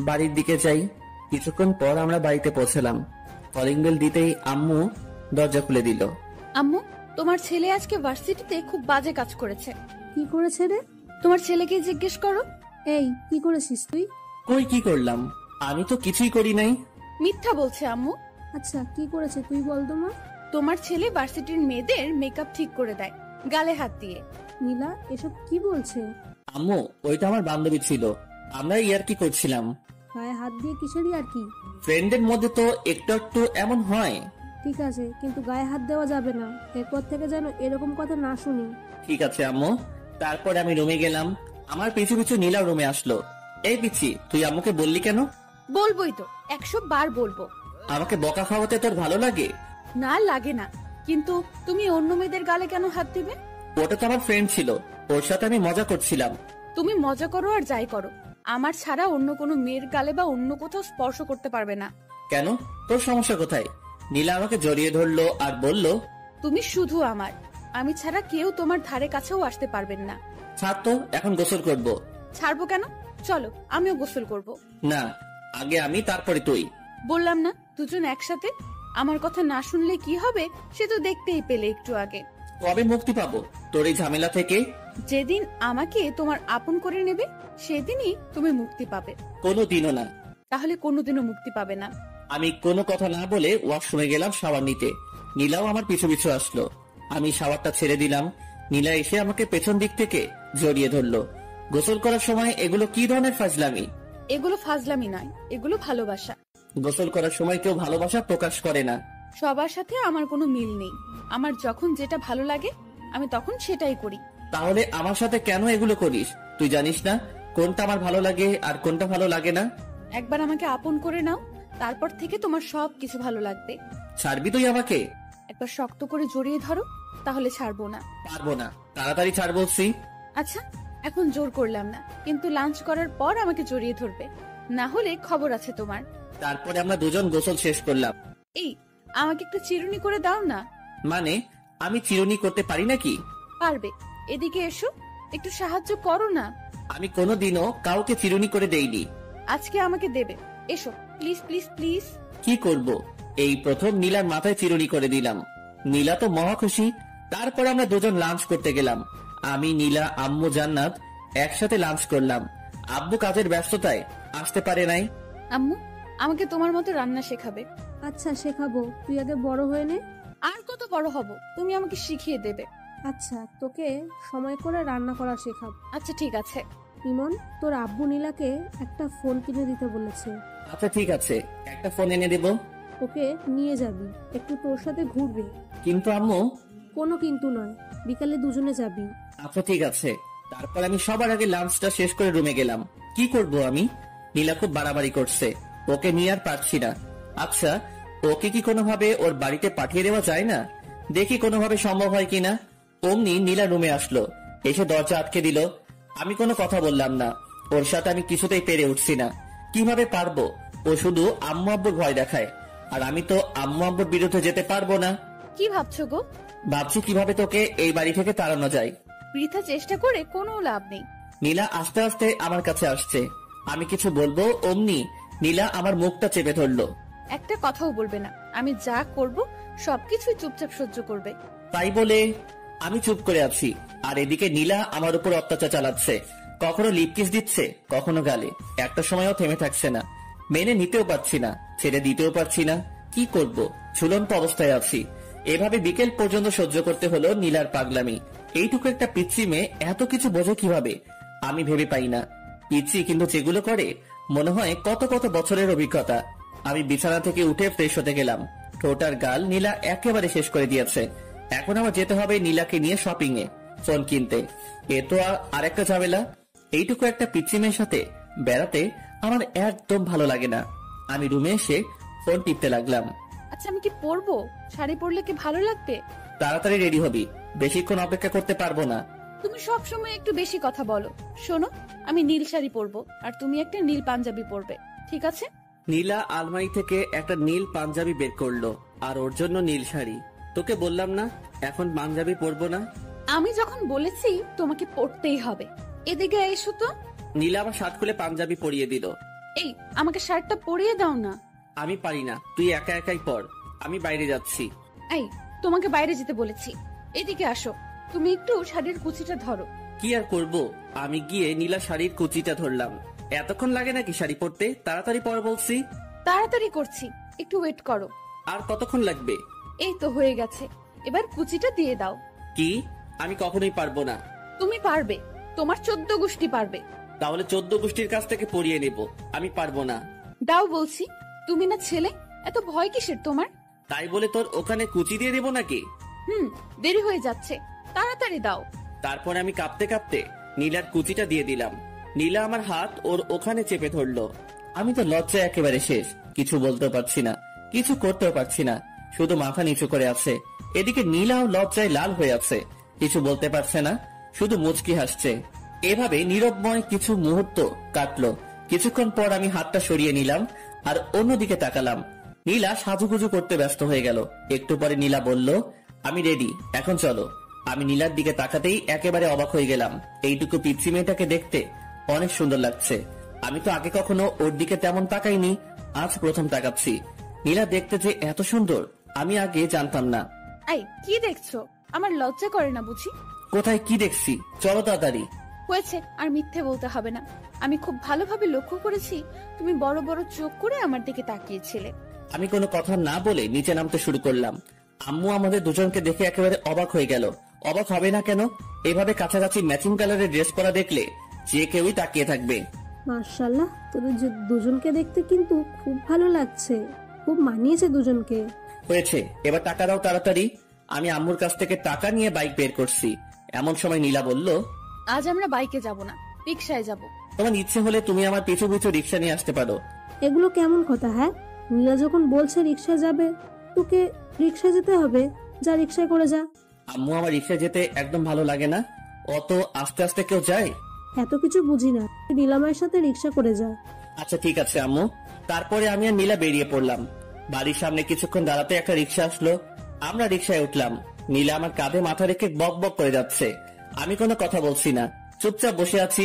বাড়ির দিকে যাই। কিছুক্ষণ পর আমরা বাড়িতে পৌঁছলাম। কলিং বেল দিতেই আম্মু দরজা খুলে দিল। আম্মু, তোমার ছেলে আজকে ভার্সিটিতে খুব বাজে কাজ করেছে। কি করেছে রে? তোমার ছেলেকে জিজ্ঞেস করো। এই, কি করেছিস তুই? কই কি করলাম? আমি তো কিছুই করি নাই। মিথ্যা বলছে আম্মু। আচ্ছা, কি করেছে তুই বল তো মা। তোমার ছেলে ভার্সিটির মেয়েদের মেকআপ ঠিক করে দেয় গালে হাত দিয়ে। নীলা, এসব কি বলছে? আম্মু, ওইটা আমার বান্ধবী ছিল, আমরা ইয়ার্কি করছিলাম। গায়ে হাত দিয়ে কিসেরই আর কি? ফ্রেন্ডের মধ্যে তো একটু একটু এমন হয়। ঠিক আছে, কিন্তু গায়ে হাত দেওয়া যাবে না। এরপর থেকে যেন এরকম কথা না শুনি। ঠিক আছে আম্মু। তারপর আমি রুমে গেলাম। আমার পিছু পিছু নীলা রুমে আসলো। এই পিছি, তুই আম্মুকে বললি কেন? বলবোই তো, 100 বার বলবো। আমাকে বকা খাওয়াতে তোর ভালো লাগে? না লাগে না, কিন্তু তুমি অন্য মেয়েদের গালে কেন হাত দিবে? ওটা তো আমার ফ্রেন্ড ছিল, ওর সাথে আমি মজা করছিলাম। তুমি মজা করো আর যাই করো, আমার ছাড়া অন্য কোনো মেয়ের গালে বা অন্য কোথাও স্পর্শ করতে পারবে না। কেন, তোর সমস্যা কোথায়? নীলা আমাকে জড়িয়ে ধরলো আর বলল, তুমি শুধু আমার, আমি ছাড়া কেউ তোমার ধারে কাছেও আসতে পারবেন না। ছাড় তো, এখন গোসল করব। ছাড়বো কেন? চলো আমিও গোসল করব। না, আগে আমি তারপরে তুই। বললাম না দুজন একসাথে। আমার কথা না শুনলে কি হবে সে তো দেখতেই পেলে একটু আগে। কবে মুক্তি পাবো তোর এই ঝামেলা থেকে? যেদিন আমাকে তোমার আপন করে নেবে সেদিনই তুমি মুক্তি পাবে। কোনোদিনও না। তাহলে কোনোদিনও মুক্তি পাবে না। আমি কোনো কথা না বলে ওয়াশরুমে গেলাম শাওয়ার নিতে। নীলাও আমার পিছু পিছু আসলো। আমি শাওয়ারটা ছেড়ে দিলাম। নীলা এসে আমাকে পেছন দিক থেকে জড়িয়ে ধরলো। গোসল করার সময় এগুলো কি ধরনের ফাজলামি? এগুলো ফাজলামি নয়, এগুলো ভালোবাসা। গোসল করার সময় কেউ ভালোবাসা প্রকাশ করে না। সবার সাথে আমার কোনো মিল নেই। আমার যখন যেটা ভালো লাগে আমি তখন সেটাই করি। তাহলে আমার সাথে কেন এগুলো করিস? তুই জানিস না কোনটা আমার ভালো লাগে আর কোনটা ভালো লাগে না? একবার আমাকে আপন করে নাও, তারপর থেকে তোমার সব কিছু ভালো লাগবে। ছাড়বি তুই আমাকে? একবার শক্ত করে জড়িয়ে ধরো, তাহলে ছাড়বো না। পারবো না, তাড়াতাড়ি ছাড় বলছি। আচ্ছা, এখন জোর করলাম না, কিন্তু লাঞ্চ করার পর আমাকে জড়িয়ে ধরবে, না হলে খবর আছে তোমার। তারপরে আমরা দুজন গোসল শেষ করলাম। এই, আমাকে একটু চিরুনি করে দাও না। মানে, আমি চিরুনি করতে পারি নাকি? পারবে, এদিকে এসো, একটু সাহায্য করো না। আমি কোনোদিনও কাউকে চিরুনি করে দেইনি। আজকে আমাকে দেবে, এসো প্লিজ প্লিজ প্লিজ। কি করব? এই প্রথম নীলার মাথায় চিরুনি করে দিলাম। নীলা তো মহা খুশি। তারপর আমরা দুজন লাঞ্চ করতে গেলাম। আমি, নীলা, আম্মু, জান্নাত একসাথে লাঞ্চ করলাম। আব্বু কাজের ব্যস্ততায় আসতে পারে নাই। আম্মু আমাকে তোমার মতো রান্না শেখাবে। আচ্ছা শেখাবো, তুই আগে বড় হয়ে নে। আর কত বড় হব, তুমি আমাকে শিখিয়ে দেবে। আচ্ছা, তোকে সময় করে রান্না করা শেখাবো। আচ্ছা ঠিক আছে। ইমন, তোর আব্বু নীলাকে একটা ফোন কিনে দিতে বলেছে। আচ্ছা ঠিক আছে, একটা ফোন এনে দেব। ওকে নিয়ে যাবি, একটু তোর সাথে ঘুরবে। কিন্তু আম্মু। কোনো কিন্তু নয়, বিকালে দুজনে যাবি। আচ্ছা ঠিক আছে। তারপর আমি সবার আগে লাঞ্চটা শেষ করে রুমে গেলাম। কি করব আমি? নীলা খুব বাড়াবাড়ি করছে, ওকে নিয়ে আর পারছি না। আচ্ছা, ওকে কি কোনোভাবে ওর বাড়িতে পাঠিয়ে দেওয়া যায় না? দেখি কোনোভাবে সম্ভব হয় কিনা। অমনি নীলা রুমে আসলো, এসে দরজা আটকে দিল। আমি কোনো কথা বললাম না। ওর সাথে আমি কিছুতেই পেরে উঠছি না। কিভাবে পারবো? ও শুধু আম্মু আব্বুর ভয় দেখায়, আর আমি তো আম্মু আব্বুর বিরুদ্ধে যেতে পারবো না। কি ভাবছো গো? ভাবছি কিভাবে তোকে এই বাড়ি থেকে তাড়ানো যায়। বৃথা চেষ্টা করে কোনো লাভ নেই। নীলা আস্তে আস্তে আমার কাছে আসছে। আমি কিছু বলবো, অমনি নীলা আমার মুখটা চেপে ধরলো। একটা কথাও বলবে না, আমি যা করব সবকিছুই চুপচাপ সহ্য করবে। তাই বলে আমি চুপ করে আছি, আর এদিকে নীলা আমার উপর অত্যাচার চালাচ্ছে। কখনো লিপকিস দিচ্ছে, কখনো গালে। একটা সময়ও থেমে থাকছে না। মেনে নিতেও পারছি না, ছেড়ে দিতেও পারছি না। কি করব? ঝুলন্ত অবস্থায় আছি। এভাবে বিকেল পর্যন্ত সহ্য করতে হলো নীলার পাগলামি। এইটুকু একটা পিচ্ছি মেয়ে এত কিছু বোঝে কিভাবে, আমি ভেবে পাই না। পিচ্ছি, কিন্তু যেগুলো করে মনে হয় কত কত বছরের অভিজ্ঞতা। আমি বিছানা থেকে উঠে ফ্রেশ হতে গেলাম। ঠোঁটার গাল নীলা একেবারে শেষ করে দিয়েছে। এখন আমার যেতে হবে নীলাকে নিয়ে শপিং এ, ফোন কিনতে। এ তো আরেকটা ঝামেলা। এইটুকু একটা পিচ্ছি মেয়ের সাথে বেড়াতে আমার একদম ভালো লাগে না। আমি রুমে এসে ফোন টিপতে লাগলাম। আচ্ছা, আমি কি পরবো? শাড়ি পরলে কি ভালো লাগবে? তাড়াতাড়ি রেডি হবি, বেশিক্ষণ অপেক্ষা করতে পারবো না। তুমি সব সময় একটু বেশি কথা বলো। শোনো, আমি নীল শাড়ি পরবো আর তুমি একটা নীল পাঞ্জাবি পরবে, ঠিক আছে? নীলা আলমারি থেকে একটা নীল পাঞ্জাবি বের করলো, আর ওর জন্য নীল শাড়ি। তোকে বললাম না এখন পাঞ্জাবি পরবো না? আমি যখন বলেছি তোমাকে পরতেই হবে। এদিকে এসো তো। নীলা আমার শার্ট খুলে পাঞ্জাবি পরিয়ে দিল। এই, আমাকে শার্টটা পরিয়ে দাও না। আমি পারি না, তুই একা একাই পর। আমি বাইরে যাচ্ছি। এই, তোমাকে বাইরে যেতে বলেছি। এদিকে আসো, তুমি একটু শাড়ির কুচিটা ধরো। কি আর করব? আমি গিয়ে নীলা শাড়ির কুচিটা ধরলাম। এতক্ষণ লাগে নাকি শাড়ি পরতে? তাড়াতাড়ি পর বলছি। তাড়াতাড়ি করছি, একটু ওয়েট করো। আর কতক্ষণ লাগবে? এই তো হয়ে গেছে, এবার কুচিটা দিয়ে দাও। কি? আমি কখনোই পারবো না। তুমি পারবে, তোমার 14 গোষ্ঠী পারবে। তাহলে 14 গোষ্ঠীর কাছ থেকে পরিয়ে নেব। আমি পারবো না। দাও বলছি। তুমি না ছেলে, এত ভয় কিসের তোমার? তাই বলে তোর ওখানে কুচি দিয়ে দেবো নাকি? দেরি হয়ে যাচ্ছে, তাড়াতাড়ি দাও। তারপর আমি কাঁপতে কাঁপতে নীলার কুচিটা দিয়ে দিলাম। নীলা আমার হাত ওর ওখানে চেপে ধরলো। আমি তো লজ্জায় একেবারে শেষ, কিছু বলতে পারছি না। কিছু করতেও পারছি না, শুধু মাথা নিচু করে আছে। এদিকে নীলাও লজ্জায় লাল হয়ে আছে, কিছু বলতে পারছে না, শুধু মুচকি হাসছে। এভাবে নীরবময় কিছু মুহূর্ত কাটলো। কিছুক্ষণ পর আমি হাতটা সরিয়ে নিলাম আর অন্যদিকে তাকালাম। নীলা সাজুগুজু করতে ব্যস্ত হয়ে গেল। একটু পরে নীলা বলল, আমি রেডি, এখন চলো। আমি নীলার দিকে তাকাতেই একেবারে অবাক হয়ে গেলাম। এইটুকু পিচ্চি মেয়েটাকে দেখতে অনেক সুন্দর লাগছে। আমি তো আগে কখনো ওর দিকে তেমন তাকাইনি, আজ প্রথম তাকাচ্ছি। নীলা দেখতে যে এত সুন্দর আমি আগে জানতাম না। এই কি দেখছো? আমার লজ্জা করে না বুঝি? কোথায় কি দেখছি? চলো তাড়াতাড়ি। হয়েছে, আর মিথ্যে বলতে হবে না। আমি খুব ভালোভাবে লক্ষ্য করেছি তুমি বড় বড় চোখ করে আমার দিকে তাকিয়েছিলে। আমি কোনো কথা না বলে নিচে নামতে শুরু করলাম। আম্মু আমাদের দুজনকে দেখে একেবারে অবাক হয়ে গেল। অবাক হবে না কেন? এভাবে কাছাকাছি ম্যাচিং কালারের ড্রেস পরা দেখলে যে কেউই তাকিয়ে থাকবে। মার্শাল্লাহ, তোদের দুজনকে দেখতে কিন্তু খুব ভালো লাগছে, খুব মানিয়েছে দুজনকে। হয়েছে, এবার টাকা দাও তাড়াতাড়ি। আমি আম্মুর কাছ থেকে টাকা নিয়ে বাইক বের করছি। এমন সময় নীলা বলল, আজ আমরা বাইকে যাব না, রিকশায় যাব। তোমার ইচ্ছে হলে তুমি আমার পিছু পিছু রিকশা নিয়ে আসতে পারো। এগুলো কেমন কথা? হ্যাঁ, নীলা যখন বলছে রিকশায় যাবে, তোকে রিকশায় যেতে হবে। যা, রিকশায় করে যা। আম্মু, আমার রিকশায় যেতে একদম ভালো লাগে না। অত আস্তে আস্তে কেউ যায়? এত কিছু বুঝি না, তুই নীলামায়ের সাথে রিকশা করে যা। আচ্ছা ঠিক আছে আম্মু। তারপরে আমি আর নীলা বেরিয়ে পড়লাম। বাড়ির সামনে কিছুক্ষণ দাঁড়াতে একটা রিকশা আসলো। আমরা রিকশায় উঠলাম। নীলা আমার কাঁধে মাথা রেখে বক বক করে যাচ্ছে। আমি কোনো কথা বলছি না, চুপচাপ বসে আছি।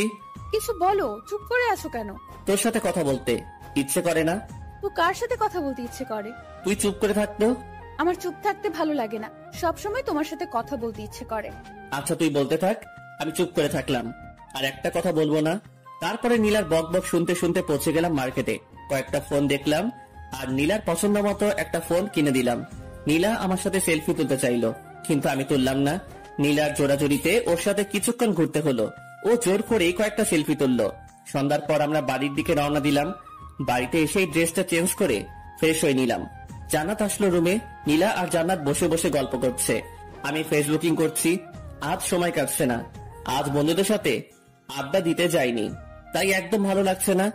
কিছু বলো, চুপ করে আছো কেন? তোর সাথে কথা বলতে ইচ্ছে করে না। তো কার সাথে কথা বলতে ইচ্ছে করে? তুই চুপ করে থাকতো। আমার চুপ থাকতে ভালো লাগে না, সব সময় তোমার সাথে কথা বলতে ইচ্ছে করে। আচ্ছা তুই বলতে থাক। আমি চুপ করে থাকলাম, আর একটা কথা বলবো না। তারপরে নীলার বক বক শুনতে শুনতে পৌঁছে গেলাম মার্কেটে। কয়েকটা ফোন দেখলাম আর নীলার পছন্দ মতো একটা ফোন কিনে দিলাম। নীলা আমার সাথে সেলফি তুলতে চাইলো, কিন্তু আমি তুললাম না। নীলার জোড়াজোড়িতে ওর সাথে কিছুক্ষণ ঘুরতে হলো। ও জোর করেই কয়েকটা সেলফি তুললো। সন্ধ্যার পর আমরা বাড়ির দিকে রওনা দিলাম। বাড়িতে এসেই ড্রেসটা চেঞ্জ করে ফ্রেশ হয়ে নিলাম। জান্নাত আসলো রুমে। নীলা আর জান্নাত বসে বসে গল্প করছে। আমি ফেসবুকিং করছি। আজ সময় কাটছে না। আজ বন্ধুদের সাথে আড্ডা দিতে যাইনি, তাই একদম ভালো লাগছে না।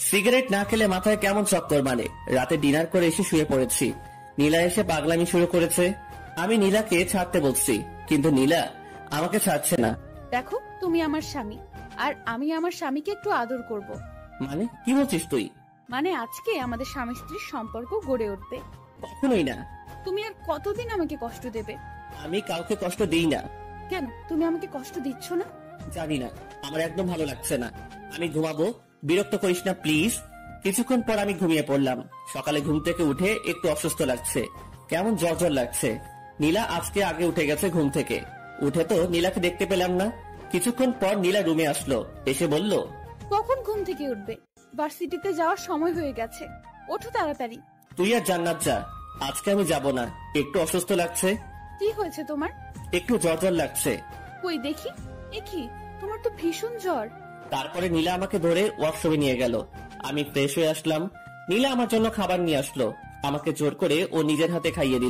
সিগারেট না খেলে মাথায় কেমন চক্কর মারে। রাতে ডিনার করে এসে শুয়ে পড়েছি। নীলা এসে পাগলামি শুরু করেছে। আমি নীলাকে ছাড়তে বলছি, কিন্তু নীলা আমাকে ছাড়ছে না। দেখো, তুমি আমার স্বামী, আর আমি আমার স্বামীকে একটু আদর করব। মানে কি বলছিস তুই? মানে আজকে আমাদের স্বামী স্ত্রীর সম্পর্ক গড়ে উঠবে। কখনোই না। তুমি আর কতদিন আমাকে কষ্ট দেবে? আমি কাউকে কষ্ট দিই না। কেন তুমি আমাকে কষ্ট দিচ্ছ না? জানি না, আমার একদম ভালো লাগছে না। আমি ঘুমাবো, বিরক্ত করিস না প্লিজ। কিছুক্ষণ পর আমি ঘুমিয়ে পড়লাম। সকালে ঘুম থেকে উঠে একটু অসুস্থ লাগছে, কেমন জ্বর জ্বর লাগছে। নীলা আজকে আগে উঠে গেছে ঘুম থেকে। উঠে তো নীলাকে দেখতে পেলাম না। কিছুক্ষণ পর নীলা রুমে আসলো, এসে বলল, কখন ঘুম থেকে উঠবে? ভার্সিটিতে যাওয়ার সময় হয়ে গেছে, ওঠো তাড়াতাড়ি। তুই আর জান্নাত যা, আজকে আমি যাব না, একটু অসুস্থ লাগছে। কি হয়েছে তোমার? একটু জ্বর জ্বর লাগছে। কই দেখি। কি, তোমার তো ভীষণ জ্বর। তারপরে নীলা আমাকে ধরে ওয়াশরুমে নিয়ে গেল। আমি ফ্রেশ হয়ে আসলাম। নীলা আমার জন্য খাবার নিয়ে আসলো। আমাকে জোর করে ও নিজের হাতে খাইয়ে দিল।